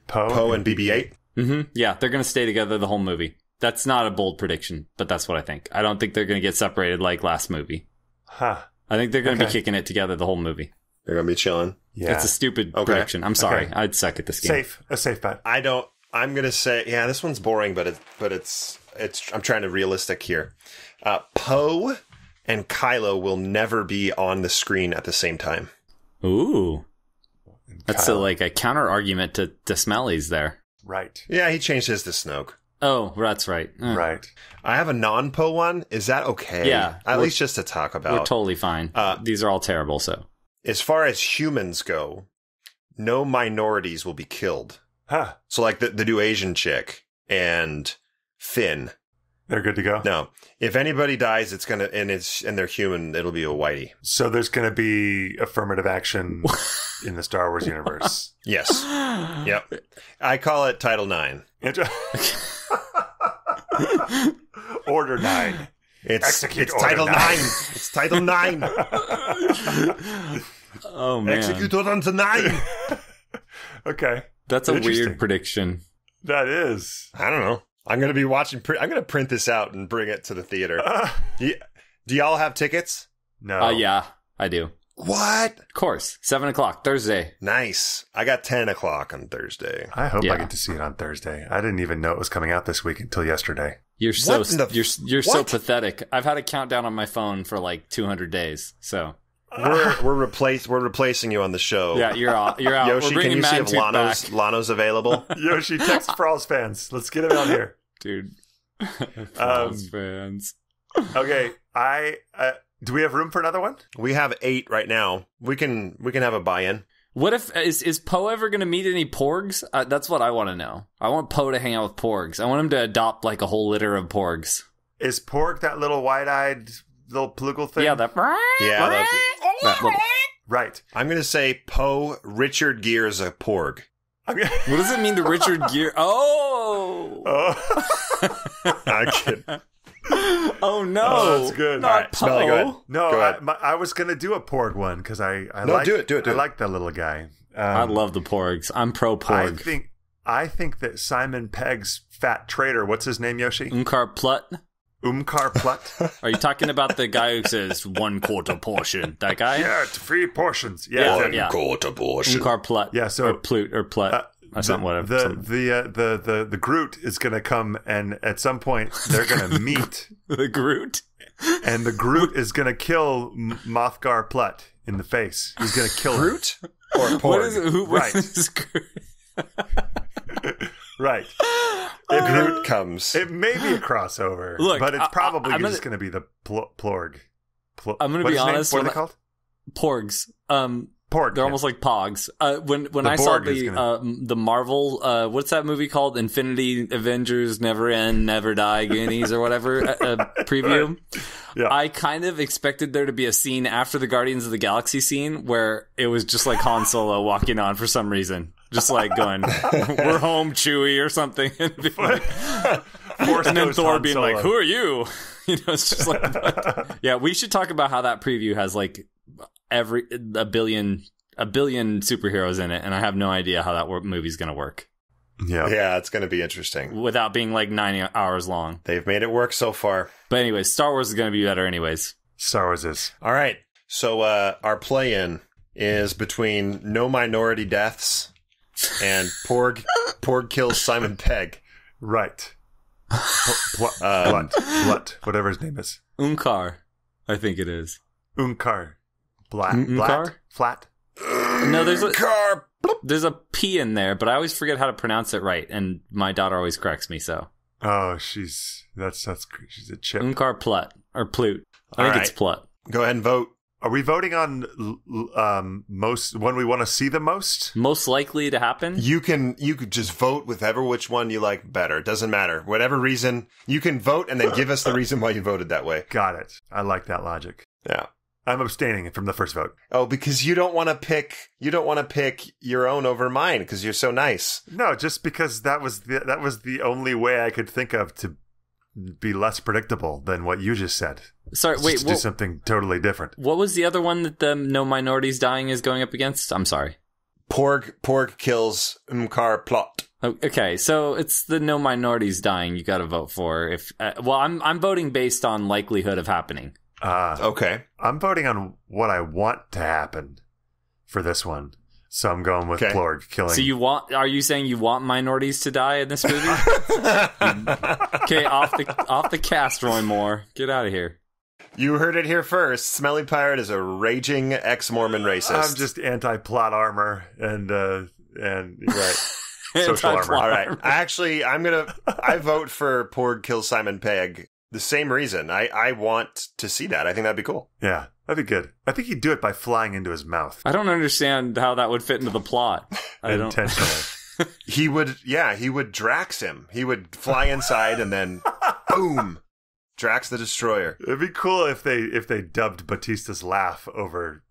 Poe and BB-8?
Mm-hmm. Yeah, they're going to stay together the whole movie. That's not a bold prediction, but that's what I think. I don't think they're going to get separated like last movie.
Huh.
I think they're going to be kicking it together the whole movie.
They're going to be chilling.
Yeah.
It's a stupid prediction. I'm sorry. I'd suck at this game.
A safe bet.
I'm going to say, this one's boring, but it's I'm trying to realistic here. Poe and Kylo will never be on the screen at the same time.
Ooh. That's like a counter argument to Smelly's there.
Right.
Yeah, he changed his to Snoke.
Oh, that's right.
Right.
I have a non-Poe one. Is that okay?
Yeah.
At least just to talk about.
We're totally fine. These are all terrible, so.
As far as humans go, no minorities will be killed.
Huh.
So like the new Asian chick and Finn.
They're good to go?
No. If anybody dies, it's going to, and they're human, it'll be a whitey.
So there's going to be affirmative action in the Star Wars universe.
Yes. Yep. I call it Title IX.
Order 9.
It's
Order
Title
9.
9. It's Title 9.
Oh, man.
Execute Order 9.
Okay.
That's a weird prediction.
That is.
I don't know. I'm going to be watching. I'm going to print this out and bring it to the theater. Do y'all have tickets?
No.
Yeah, I do.
What?
Of course. 7 o'clock, Thursday.
Nice. I got 10 o'clock on Thursday.
I hope
Yeah.
I get to see it on Thursday. I didn't even know it was coming out this week until yesterday.
You're so
What in the-
you're so
what?
pathetic. I've had a countdown on my phone for like 200 days. So
We're replacing you on the show.
yeah, you're out. You're out.
Yoshi,
We're
can
bringing
you see if
Mad Tooth back,
Lano's available?
Yoshi, text Frall's fans. Let's get him out here.
dude. Frost's fans.
Okay. Do we have room for another one?
We have 8 right now. We can have a buy-in.
What if is Poe ever going to meet any porgs? That's what I want to know. I want Poe to hang out with porgs. I want him to adopt like a whole litter of porgs.
Is Porg that little wide-eyed little plugal thing?
Yeah, that little-
Right.
I'm going to say Poe Richard Gere's a porg.
What does it mean to Richard Gere? Oh,
I'm kidding.
oh no!
Oh, that's good.
Not
All right, Smelly, go ahead.
Poe.
No,
Go ahead.
I was going to do a Porg one because I
No,
like
do it.
I like that little guy.
I love the porgs. I'm pro porg.
I think that Simon Pegg's fat traitor, what's his name, Yoshi?
Unkar Plut.
Umkar Plut?
Are you talking about the guy who says 1/4 portion? That guy?
Yeah, it's 3 portions.
Yeah.
Quarter portion.
Unkar Plut.
Yeah, so-
or Plut or Plut or something. Whatever.
The Groot is going to come, and at some point they're going to meet,
The Groot.
and the Groot is going to kill Mothgar Plut in the face. He's going to kill him.
Groot or porg?
What is it? What
Right.
is Groot?
Right.
If Groot comes.
It may be a crossover,
Look,
but it's probably
I'm
just going to be the Plorg.
I'm going to be honest.
What are they called?
Porgs.
Porg.
They're
yeah.
almost like Pogs. When
The
I saw
Borg is
the Marvel, what's that movie called? Infinity Avengers Never End, Never Die Goonies or whatever preview.
Right. Yeah.
I kind of expected there to be a scene after the Guardians of the Galaxy scene where it was just like Han Solo walking on for some reason. Just like going, we're home, Chewie, or something. And, be like, and then Thor being like, who are you? You know, it's just like, what? Yeah, we should talk about how that preview has like a billion superheroes in it, and I have no idea how that movie's going to work
Yeah, it's going to be interesting.
without being like 90 hours long.
They've made it work so far.
But anyways, Star Wars is going to be better anyways.
Star Wars is.
All right. So our play-in is between no minority deaths and Porg kills Simon Pegg.
Right. Blunt, whatever his name is.
Unkar, I think it is.
Unkar.
Unkar?
Flat.
No, there's a P in there, but I always forget how to pronounce it right, and my daughter always corrects me, so.
Oh, she's a chip.
Unkar Plut, or Plut. I think it's Plut.
Go ahead and vote.
Are we voting on most when we want to see the most?
Most likely to happen?
You could just vote with which one you like better. It doesn't matter. Whatever reason, you can vote and then give us the reason why you voted that way.
Got it. I like that logic.
Yeah.
I'm abstaining from the first vote.
Oh, because you don't want to pick your own over mine because you're so nice.
No, just because that was the only way I could think of to be less predictable than what you just said.
Sorry,
It's
wait,
just to do something totally different.
what was the other one that the no minorities dying is going up against? I'm sorry.
Porg kills Mkar plot.
Okay, so it's the no minorities dying you got to vote for. If I'm voting based on likelihood of happening.
Okay.
I'm voting on what I want to happen for this one. So I'm going with Plorg killing.
So are you saying you want minorities to die in this movie? Okay, off the cast, Roy Moore. Get out of here.
You heard it here first. Smelly Pirate is a raging ex-Mormon racist.
I'm just anti-plot armor and you're right. Social armor.
All right. I vote for Porg kills Simon Pegg. The same reason. I want to see that. I think that'd be cool.
Yeah, that'd be good. I think he'd do it by flying into his mouth.
I don't understand how that would fit into the plot.
Intentionally.
He would Drax him. He would fly inside and then boom. Drax the Destroyer.
It'd be cool if they dubbed Batista's laugh over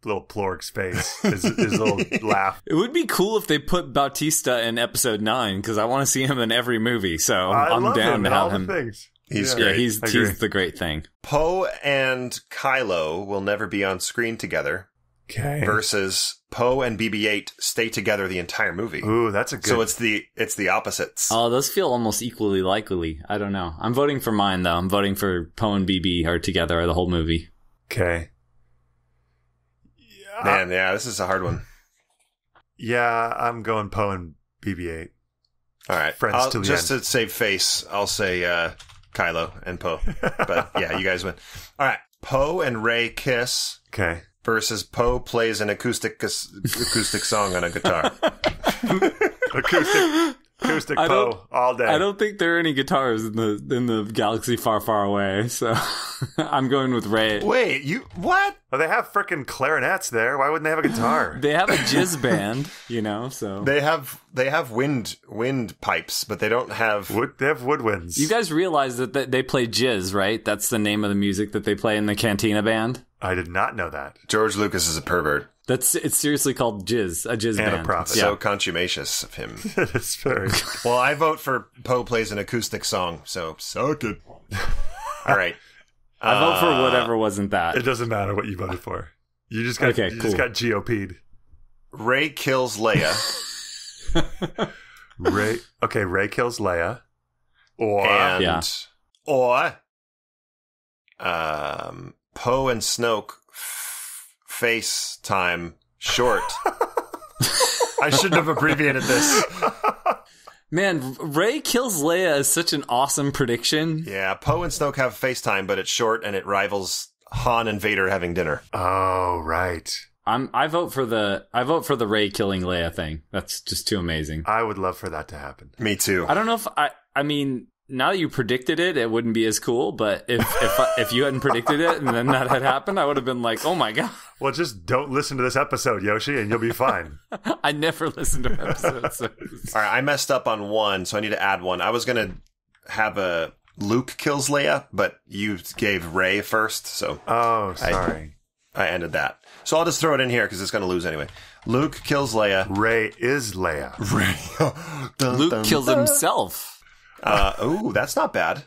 little Plorg's face. His little laugh.
It would be cool if they put Bautista in episode 9 because I want to see him in every movie. So I'm down to have him.
Things.
He's great.
Yeah, he's the great thing.
Poe and Kylo will never be on screen together.
Okay.
Versus Poe and BB-8 stay together the entire movie.
Ooh, that's a good.
So it's the opposites.
Oh, those feel almost equally likely. I don't know. I'm voting for mine though. I'm voting for Poe and BB are together the whole movie.
Okay.
Man, yeah, this is a hard one.
Yeah, I'm going Poe and BB-8.
All right.
Friends to the
just
end.
to save face, I'll say Kylo and Poe. But yeah, you guys win. All right. Poe and Rey kiss.
Okay.
Versus Poe plays an acoustic song on a guitar.
Acoustic Poe all day.
I don't think there are any guitars in the galaxy far, far away. So I'm going with Rey.
Wait, what?
Well, they have frickin' clarinets there. Why wouldn't they have a guitar?
They have a jizz band, so
They have wind pipes, but they don't have
They have woodwinds.
You guys realize that they play jizz, right? That's the name of the music that they play in the Cantina band.
I did not know that.
George Lucas is a pervert.
It's seriously called jizz, a jizz
And
band.
a prophet.
So contumacious of him.
It's very.
Well, I vote for Poe plays an acoustic song, so suck it. All right.
I vote for whatever wasn't that.
It doesn't matter what you voted for. You just got just got GOP'd.
Rey kills Leia.
Rey kills Leia. Or
Poe and Snoke FaceTime short. I shouldn't have abbreviated this.
Man, Rey kills Leia is such an awesome prediction.
Yeah, Poe and Snoke have FaceTime, but it's short and it rivals Han and Vader having dinner.
Oh, right.
I vote for the Rey killing Leia thing. That's just too amazing.
I would love for that to happen.
Me too.
I don't know if I mean, now that you predicted it, it wouldn't be as cool, but if you hadn't predicted it and then that had happened, I would have been like, "Oh my god."
Well, just don't listen to this episode, Yoshi, and you'll be fine.
I never listened to episodes. So.
All right, I messed up on one, so I need to add one. I was going to have a Luke kills Leia, but you gave Rey first, so
Oh, sorry.
I ended that. So I'll just throw it in here because it's going to lose anyway. Luke kills Leia.
Rey is Leia.
Luke kills himself.
That's not bad.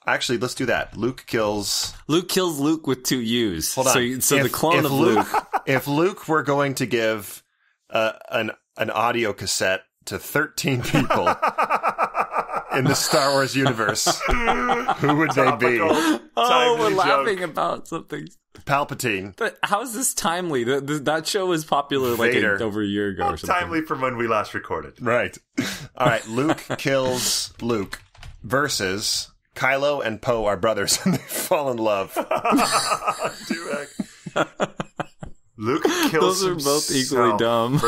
Actually, let's do that. Luke kills
Luke with 2 U's.
Hold on.
So the clone of Luke.
If Luke were going to give an audio cassette to 13 people in the Star Wars universe, who would they be?
Oh, we're laughing about something.
Palpatine.
But how is this timely? That show was popular over a year ago or something.
Timely from when we last recorded.
Right. All right. Luke kills Luke versus Kylo and Poe are brothers and they fall in love.
Luke kills
Those are both equally dumb.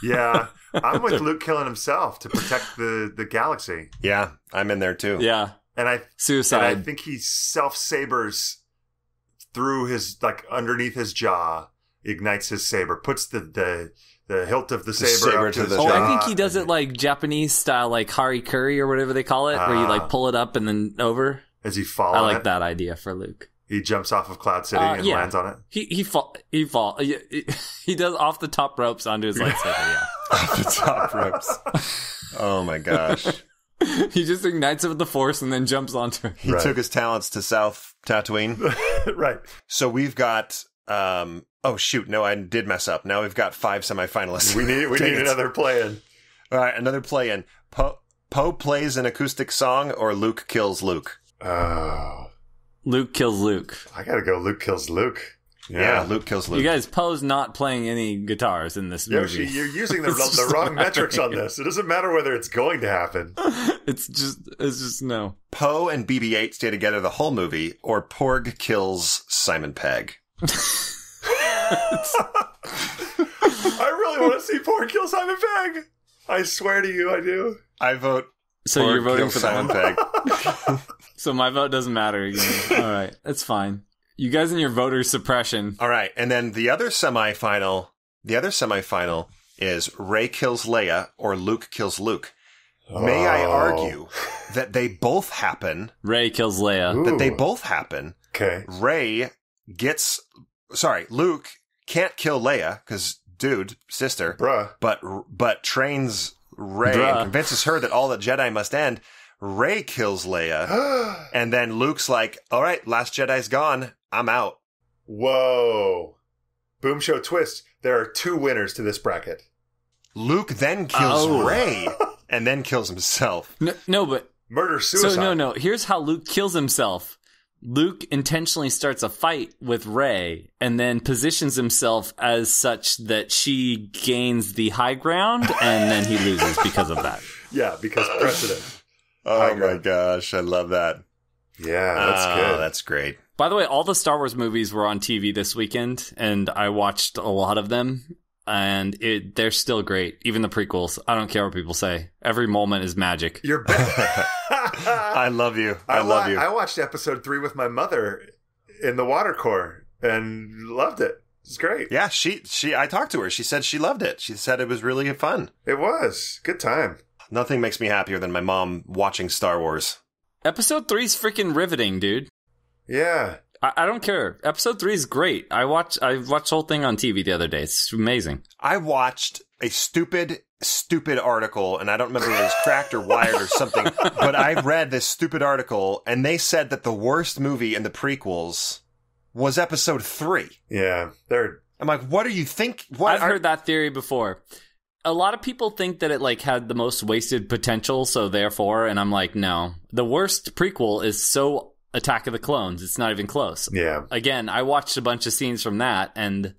Yeah, I'm with Luke killing himself to protect the galaxy.
Yeah, I'm in there too.
Yeah. Suicide.
And I think he self-sabers through his, underneath his jaw, ignites his saber, puts the hilt of the saber up to his jaw.
I think he does it like Japanese style, like Harikuri or whatever they call it, where you pull it up and then over.
As he falls.
I like that idea for Luke.
He jumps off of Cloud City and lands on it.
He does off the top ropes onto his lightsaber. Yeah,
Off the top ropes. Oh my gosh.
He just ignites it with the Force and then jumps onto it.
He took his talents to South Tatooine.
Right.
So we've got... oh, shoot. No, I did mess up. Now we've got 5 semifinalists.
We need another play-in.
All right, another play-in. Poe plays an acoustic song or Luke kills Luke?
Oh.
Luke kills Luke.
I gotta go Luke kills Luke.
Yeah, Luke kills Luke.
You guys, Poe's not playing any guitars in this movie.
Yoshi, you're using the wrong metrics on this. It doesn't matter whether it's going to happen.
It's just no.
Poe and BB-8 stay together the whole movie, or Porg kills Simon Pegg.
I really want to see Porg kill Simon Pegg. I swear to you, I do.
I vote.
So
Porg
you're voting
kills
for
Simon
that
Pegg.
So my vote doesn't matter again. All right, that's fine. You guys and your voter suppression.
All right, and then the other semifinal is Rey kills Leia or Luke kills Luke. May I argue that they both happen?
Rey kills Leia.
Ooh.
That they both happen.
Okay.
Luke can't kill Leia because, dude, sister,
Bruh.
but trains Rey and convinces her that all the Jedi must end. Rey kills Leia, and then Luke's like, all right, Last Jedi's gone. I'm out.
Whoa. Boom show twist. There are 2 winners to this bracket.
Luke then kills Rey, and then kills himself.
No, but...
Murder-suicide.
So, no. Here's how Luke kills himself. Luke intentionally starts a fight with Rey, and then positions himself as such that she gains the high ground, and then he loses because of that.
Yeah, because precedent.
Oh my gosh, I love that.
Yeah, that's good.
That's great.
By the way, all the Star Wars movies were on TV this weekend, and I watched a lot of them, and they're still great. Even the prequels. I don't care what people say. Every moment is magic.
You're back.
I love you. I love you.
I watched episode 3 with my mother in the water core and loved it. It's great.
Yeah, I talked to her. She said she loved it. She said it was really fun.
It was. Good time.
Nothing makes me happier than my mom watching Star Wars.
Episode 3's freaking riveting, dude.
Yeah.
I don't care. Episode 3 is great. I watched the whole thing on TV the other day. It's amazing.
I watched a stupid article, and I don't remember if it was Cracked or Wired or something, but I read this stupid article, and they said that the worst movie in the prequels was episode 3.
Yeah.
I'm like, what do you think?
I've heard that theory before. A lot of people think that it had the most wasted potential, so therefore, and I'm like, no. The worst prequel is so Attack of the Clones. It's not even close.
Yeah.
Again, I watched a bunch of scenes from that, and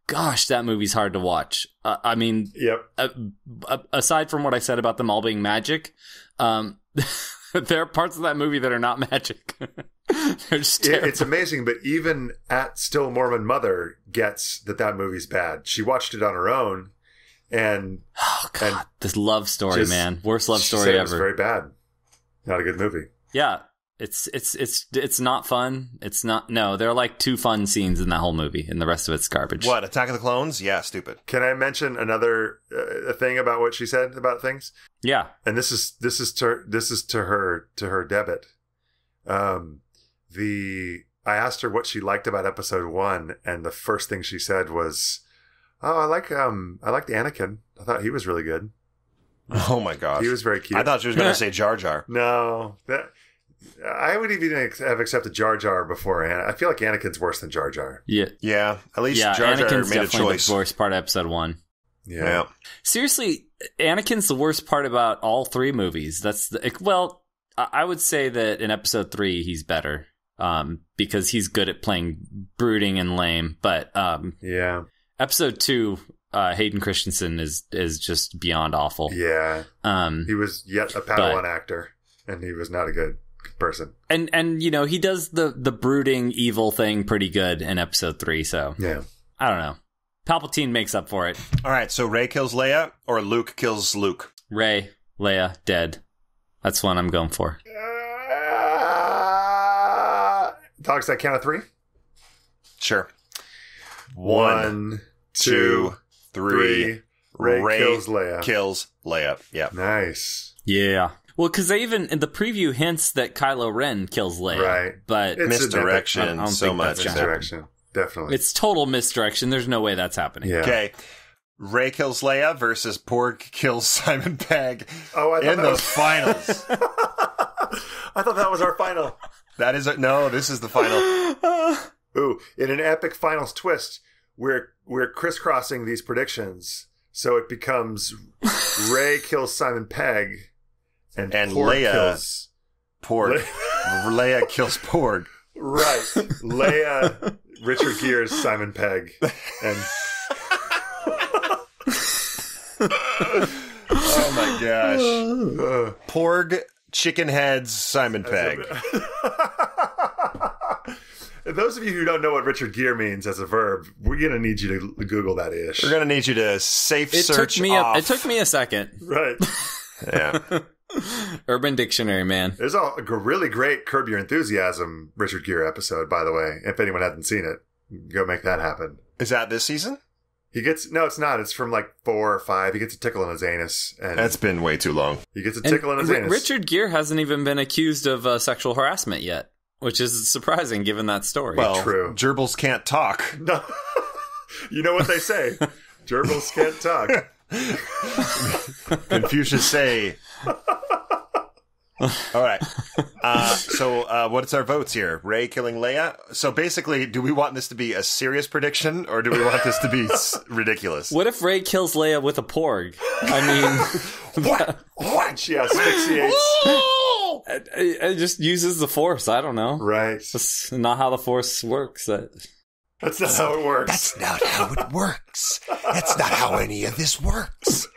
gosh, that movie's hard to watch. I mean,
yep.
Aside from what I said about them all being magic, there are parts of that movie that are not magic. They're just terrible.
It's amazing, but even Still Mormon Mother gets that movie's bad. She watched it on her own. And
this love story, man, worst love story
ever.
It
was very bad. Not a good movie.
Yeah, it's not fun. It's not. No, there are 2 fun scenes in that whole movie, and the rest of it's garbage.
What, Attack of the Clones? Yeah, stupid.
Can I mention another thing about what she said about things?
Yeah,
and this is to her debit. I asked her what she liked about episode 1, and the first thing she said was, "Oh, I liked Anakin. I thought he was really good."
Oh my gosh,
he was very cute.
I thought she was going to say Jar Jar.
No, I would even have accepted Jar Jar before Anakin. I feel like Anakin's worse than Jar Jar.
Yeah. At least Jar Jar
Anakin's
made a
definitely
choice.
The worst part of episode 1.
Yeah.
Seriously, Anakin's the worst part about all 3 movies. I would say that in episode 3 he's better, because he's good at playing brooding and lame. But
yeah.
Episode 2, Hayden Christensen is just beyond awful.
Yeah. He was yet a Padawan actor, and he was not a good person.
And he does the brooding evil thing pretty good in episode 3, so
yeah.
I don't know. Palpatine makes up for it.
All right, so Rey kills Leia or Luke kills Luke?
Rey, Leia, dead. That's one I'm going for.
Dogs, that count of 3?
Sure.
1, 2, 3. Rey kills Leia.
Kills Leia. Yeah.
Nice.
Yeah. Well, because they even in the preview hints that Kylo Ren kills Leia.
Right.
But
it's
misdirection. So much.
Misdirection. Definitely.
It's total misdirection. There's no way that's happening.
Yeah.
Okay. Ray kills Leia versus Porg kills Simon Pegg
in
the finals.
I thought that was our final.
No, this is the final.
Ooh, in an epic finals twist, we're crisscrossing these predictions, so it becomes Ray kills Simon Pegg, and
Leia
kills
Porg. Leia kills Porg.
Right, Leia, Richard Gere's Simon Pegg, and
oh my gosh, Porg chicken heads Simon Pegg.
Those of you who don't know what Richard Gere means as a verb, we're going to need you to Google that ish.
We're going to need you to search off.
It took me a second.
Right.
Yeah.
Urban Dictionary, man.
There's a really great Curb Your Enthusiasm Richard Gere episode, by the way. If anyone hasn't seen it, go make that happen.
Is that this season?
No, it's not. It's from like 4 or 5. He gets a tickle in his anus. And
that's been way too long.
He gets a tickle in his anus.
Richard Gere hasn't even been accused of sexual harassment yet, which is surprising given that story.
Well,
true.
Gerbils can't talk.
No. You know what they say. Gerbils can't talk.
Confucius say. All right. So what's our votes here? Ray killing Leia? So basically, do we want this to be a serious prediction, or do we want this to be ridiculous?
What if Ray kills Leia with a porg? I mean...
What? She asphyxiates.
It just uses the Force. I don't know.
Right.
That's not how the Force works.
That's not how it works.
That's not how it works. That's not how any of this works.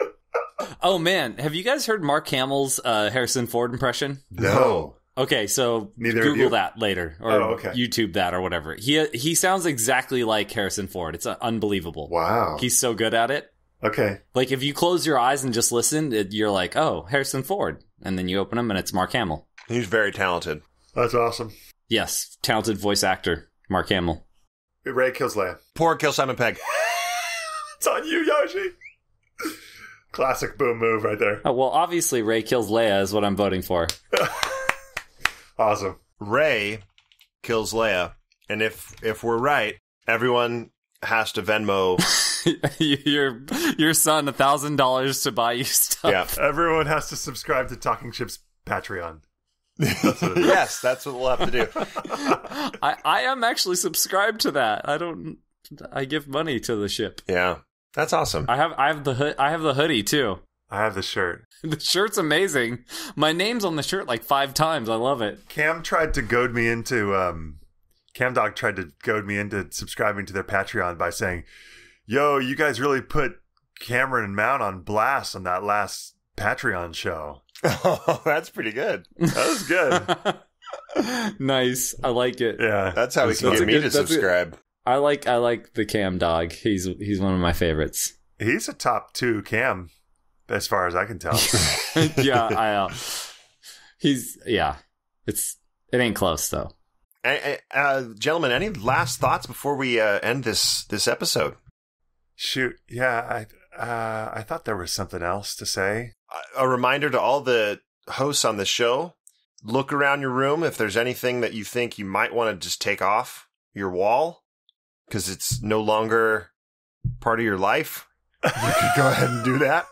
Oh, man. Have you guys heard Mark Hamill's Harrison Ford impression?
No.
Okay, so
Neither
Google that later. Or
okay.
YouTube that or whatever. He sounds exactly like Harrison Ford. It's unbelievable.
Wow.
He's so good at it.
Okay.
Like, if you close your eyes and just listen, you're like, oh, Harrison Ford. And then you open them and it's Mark Hamill.
He's very talented.
That's awesome.
Yes, talented voice actor, Mark Hamill.
Ray kills Leia.
Porg kills Simon Pegg.
It's on you, Yoshi. Classic boom move right there.
Oh, well, obviously Ray kills Leia is what I'm voting for.
Awesome.
Ray kills Leia. And if we're right, everyone has to Venmo
your son $1,000 to buy you stuff.
Yeah.
Everyone has to subscribe to Talking Ship's Patreon. That's what it is.
Yes, that's what we'll have to do.
I am actually subscribed to that. I give money to the ship.
Yeah. That's awesome.
I have the hoodie too.
I have the shirt.
The shirt's amazing. My name's on the shirt like 5 times. I love it.
Cam Dog tried to goad me into subscribing to their Patreon by saying, "Yo, you guys really put Cameron and Mount on blast on that last Patreon show."
Oh, that's pretty good.
That was good.
Nice. I like it.
Yeah.
That's how he can get me to subscribe.
I like the Cam Dog. He's one of my favorites.
He's a top 2 Cam, as far as I can tell.
Yeah, it ain't close though.
Gentlemen, any last thoughts before we end this episode?
Shoot, yeah, I thought there was something else to say.
A reminder to all the hosts on the show: look around your room if there's anything that you think you might want to just take off your wall because it's no longer part of your life. You could go ahead and do that.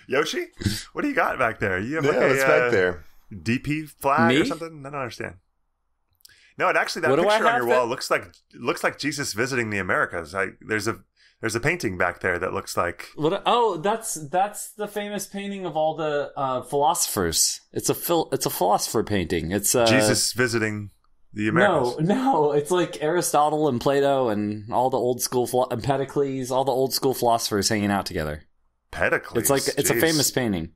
Yoshi, what do you got back there? You have
what's back there?
DP flag
Me?
or something? I don't understand. No, it actually, that
What do I
picture on
have
your wall looks like Jesus visiting the Americas. There's a painting back there that looks like.
What? Oh, that's the famous painting of all the philosophers. It's a philosopher painting. It's
Jesus visiting the Americas.
No, it's like Aristotle and Plato and all the old school Empedocles, all the old school philosophers hanging out together.
Empedocles.
It's a famous painting.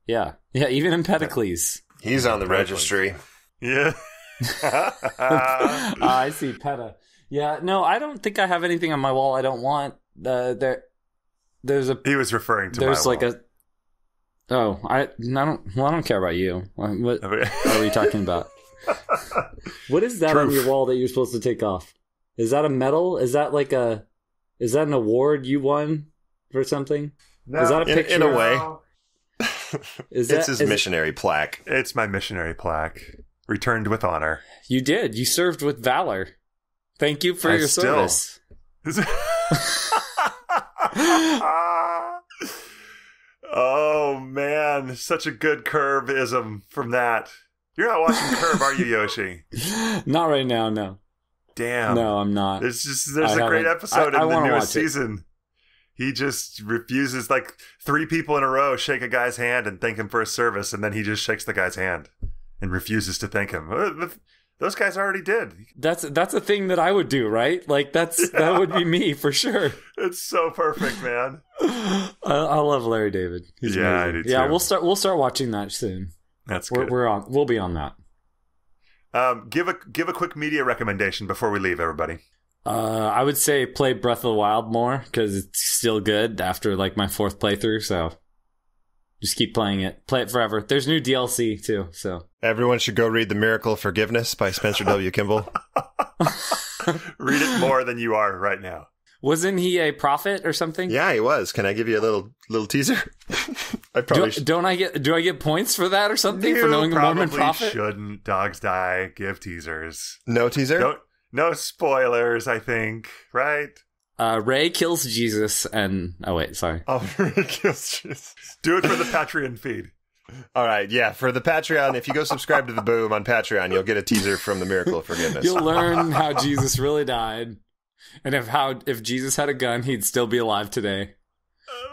Yeah, even Empedocles.
He's on the registry.
Yeah.
I see Peta. Yeah, no, I don't think I have anything on my wall I don't want. There's a.
He was referring to.
There's
my
like
wall.
I don't care about you. What are we talking about? What is that on your wall that you're supposed to take off? Is that a medal? Is that an award you won for something?
No,
is that a picture?
In a way.
It's
his missionary plaque.
It's my missionary plaque. Returned with honor.
You did. You served with valor. Thank you for your service.
Oh man, such a good Curb-ism from that. You're not watching Curb, are you, Yoshi?
Not right now, no.
Damn.
No, I'm not.
There's a great episode in the newest season. He just refuses, like 3 people in a row shake a guy's hand and thank him for his service, and then he just shakes the guy's hand and refuses to thank him. Those guys already did.
That's a thing that I would do, right? Like that would be me for sure.
It's so perfect, man.
I love Larry David. He's amazing.
I do too.
Yeah, we'll start watching that soon.
That's good.
We'll be on that.
Give a quick media recommendation before we leave, everybody.
I would say play Breath of the Wild more because it's still good after like my 4th playthrough. So just keep playing it. Play it forever. There's new DLC too. So
everyone should go read The Miracle of Forgiveness by Spencer W. Kimball.
Read it more than you are right now.
Wasn't he a prophet or something?
Yeah, he was. Can I give you a little teaser? I probably
do I get points for that or something for knowing a Mormon prophet?
Shouldn't Dogsdie give teasers?
No teaser?
No spoilers, I think, right?
Ray kills Jesus and... Oh, wait, sorry.
Oh, Ray kills Jesus.
Do it for the Patreon feed.
All right, yeah, for the Patreon, if you go subscribe to the Boom on Patreon, you'll get a teaser from The Miracle of Forgiveness.
You'll learn how Jesus really died, and if Jesus had a gun, he'd still be alive today.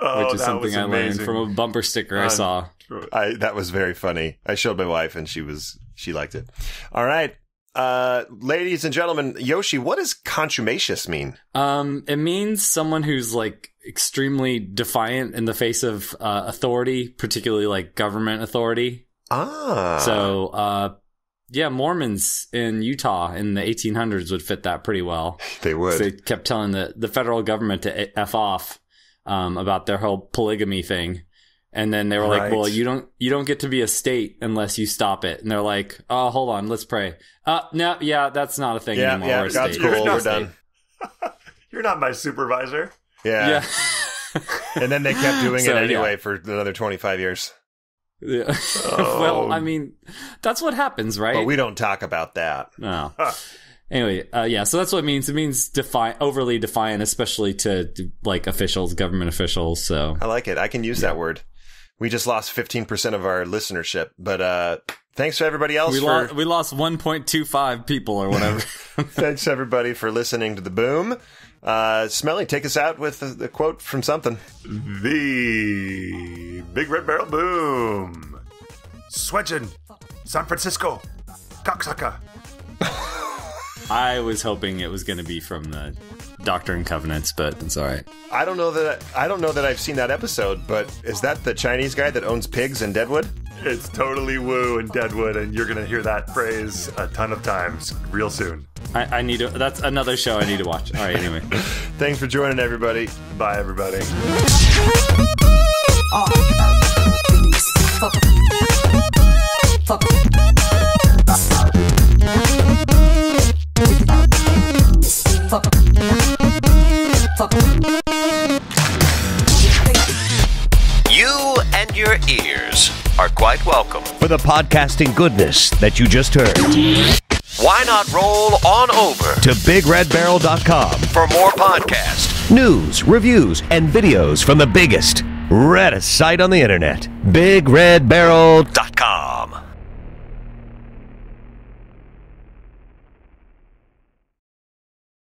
Which is something I learned from a bumper sticker I saw.
That was very funny. I showed my wife, and she liked it. All right. Ladies and gentlemen, Yoshi, what does contumacious mean?
It means someone who's like extremely defiant in the face of authority, particularly like government authority. So yeah, Mormons in Utah in the 1800s would fit that pretty well.
They would.
They kept telling the federal government to F off about their whole polygamy thing. And then they were like, well, you don't get to be a state unless you stop it. And they're like, oh, hold on, let's pray. No, yeah, that's not a thing anymore.
Yeah, God's cool, we're done.
You're not my supervisor.
Yeah. And then they kept doing it anyway for another 25 years.
Yeah. Well, I mean, that's what happens, right?
But we don't talk about that.
No. Anyway, so that's what it means. It means overly defiant, especially to like officials, government officials. So
I like it. I can use that word. We just lost 15% of our listenership, but thanks to everybody else.
We lost 1.25 people or whatever.
Thanks everybody for listening to the Boom. Smelly, take us out with the quote from something.
The Big Red Barrel Boom. Swedgen, San Francisco, cocksucker.
I was hoping it was going to be from the Doctrine and Covenants, but it's all right.
I don't know that I've seen that episode, but is that the Chinese guy that owns pigs in Deadwood?
It's totally woo in Deadwood, and you're going to hear that phrase a ton of times real soon.
I need to. That's another show I need to watch. All right, anyway.
Thanks for joining, everybody.
Bye, everybody.
You and your ears are quite welcome
for the podcasting goodness that you just heard.
Why not roll on over
to BigRedBarel.com
for more podcasts,
news, reviews, and videos from the biggest, reddest site on the internet, BigRedBarel.com.